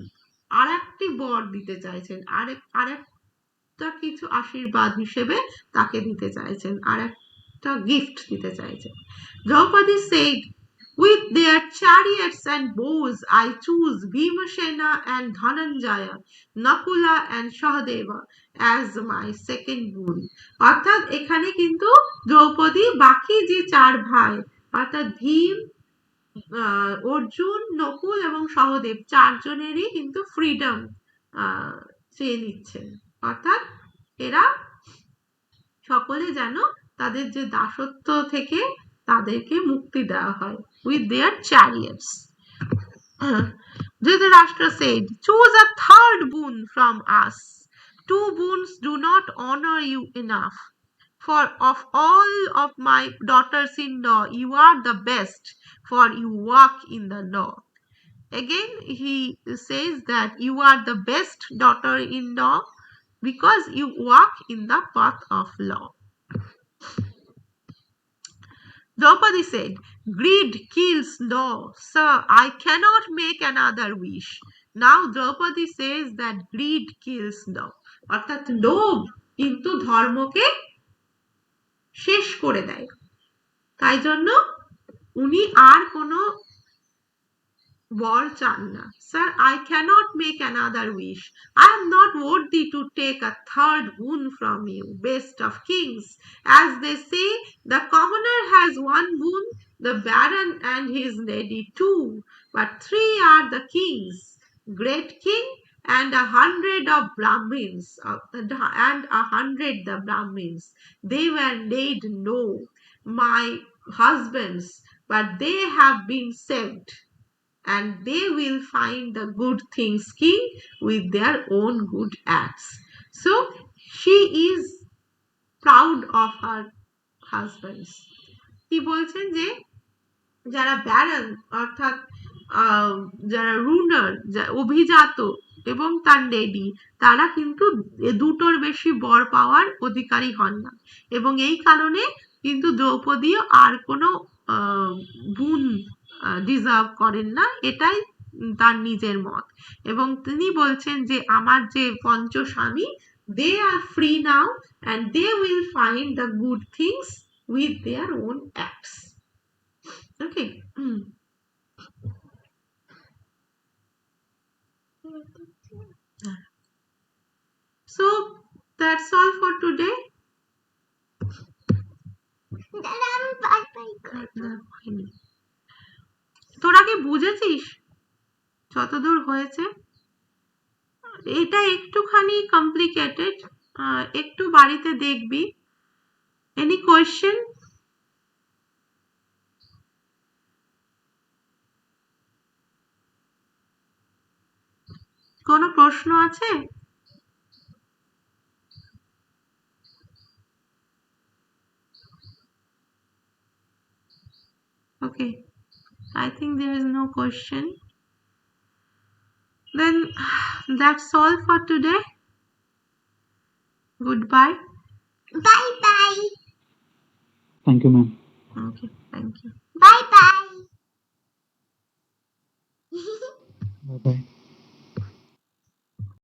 আরেকটি বর দিতে চাইছেন, আরেকটা কিছু আশীর্বাদ হিসেবে তাকে দিতে চাইছেন, আরেকটা গিফট দিতে চাইছেন। Draupadi said, with their chariots and bows, I choose Bhimashena and Dhananjaya, Nakula and Sahadeva as my second boon. অর্থাৎ এখানে কিন্তু দ্রৌপদী বাকি যে চার ভাই, অর্থাৎ ভীম, অর্জুন, নকুল এবং সহদেব, চারজনেরই কিন্তু ফ্রিডম চেয়ে নিচ্ছেন, অর্থাৎ এরা সকলে যেন তাদের যে দাসত্ব থেকে তাদেরকে মুক্তি দেওয়া হয়, with their chariots. Dhritarashtra said, choose a third boon from us. Two boons do not honor you enough. For of all of my daughters-in-law, you are the best, for you walk in the law. Again, he says that you are the best daughter-in-law because you walk in the path of law. Draupadi said, greed kills law. Sir, I cannot make another wish. Now Draupadi says that greed kills law. অর্থাৎ লোভ কিন্তু ধর্মকে শেষ করে দেয়, তাই জন্য উনি আর কোনো বর চান না। Sir, I cannot make another wish. I am not worthy to take a third boon from you, best of kings. As they say, the commoner has one boon, the baron and his lady two, but three are the kings, great king and 100 of Brahmins, and 100 the Brahmins. They were laid low, my husbands, but they have been saved. and they will find the good things king with their own good acts. So she is proud of her husbands. কি বলছেন যে যারা Baron অর্থাৎ যারা রুনার অভিজাত এবং তার লেডি তারা কিন্তু দুটোর বেশি বর পাওয়ার অধিকারী হন না এবং এই কারণে কিন্তু দ্রৌপদী আর কোনো গুণ ডিজার্ভ করেন না, এটাই তার নিজের মত। এবং তিনি বলছেন যে আমার যে পঞ্চস্বামী, they are free now and they will find the good things with their own acts. Okay. So that's all for today. তোরা কি বুঝেছিস যতদূর হয়েছে? এটা একটুখানি কমপ্লিকেটেড, একটু বাড়িতে দেখবি। Any question? কোনো প্রশ্ন আছে? Okay, I think there is no question. Then that's all for today. Goodbye. Bye bye. Thank you, ma'am. Okay, thank you. Bye bye. Bye bye.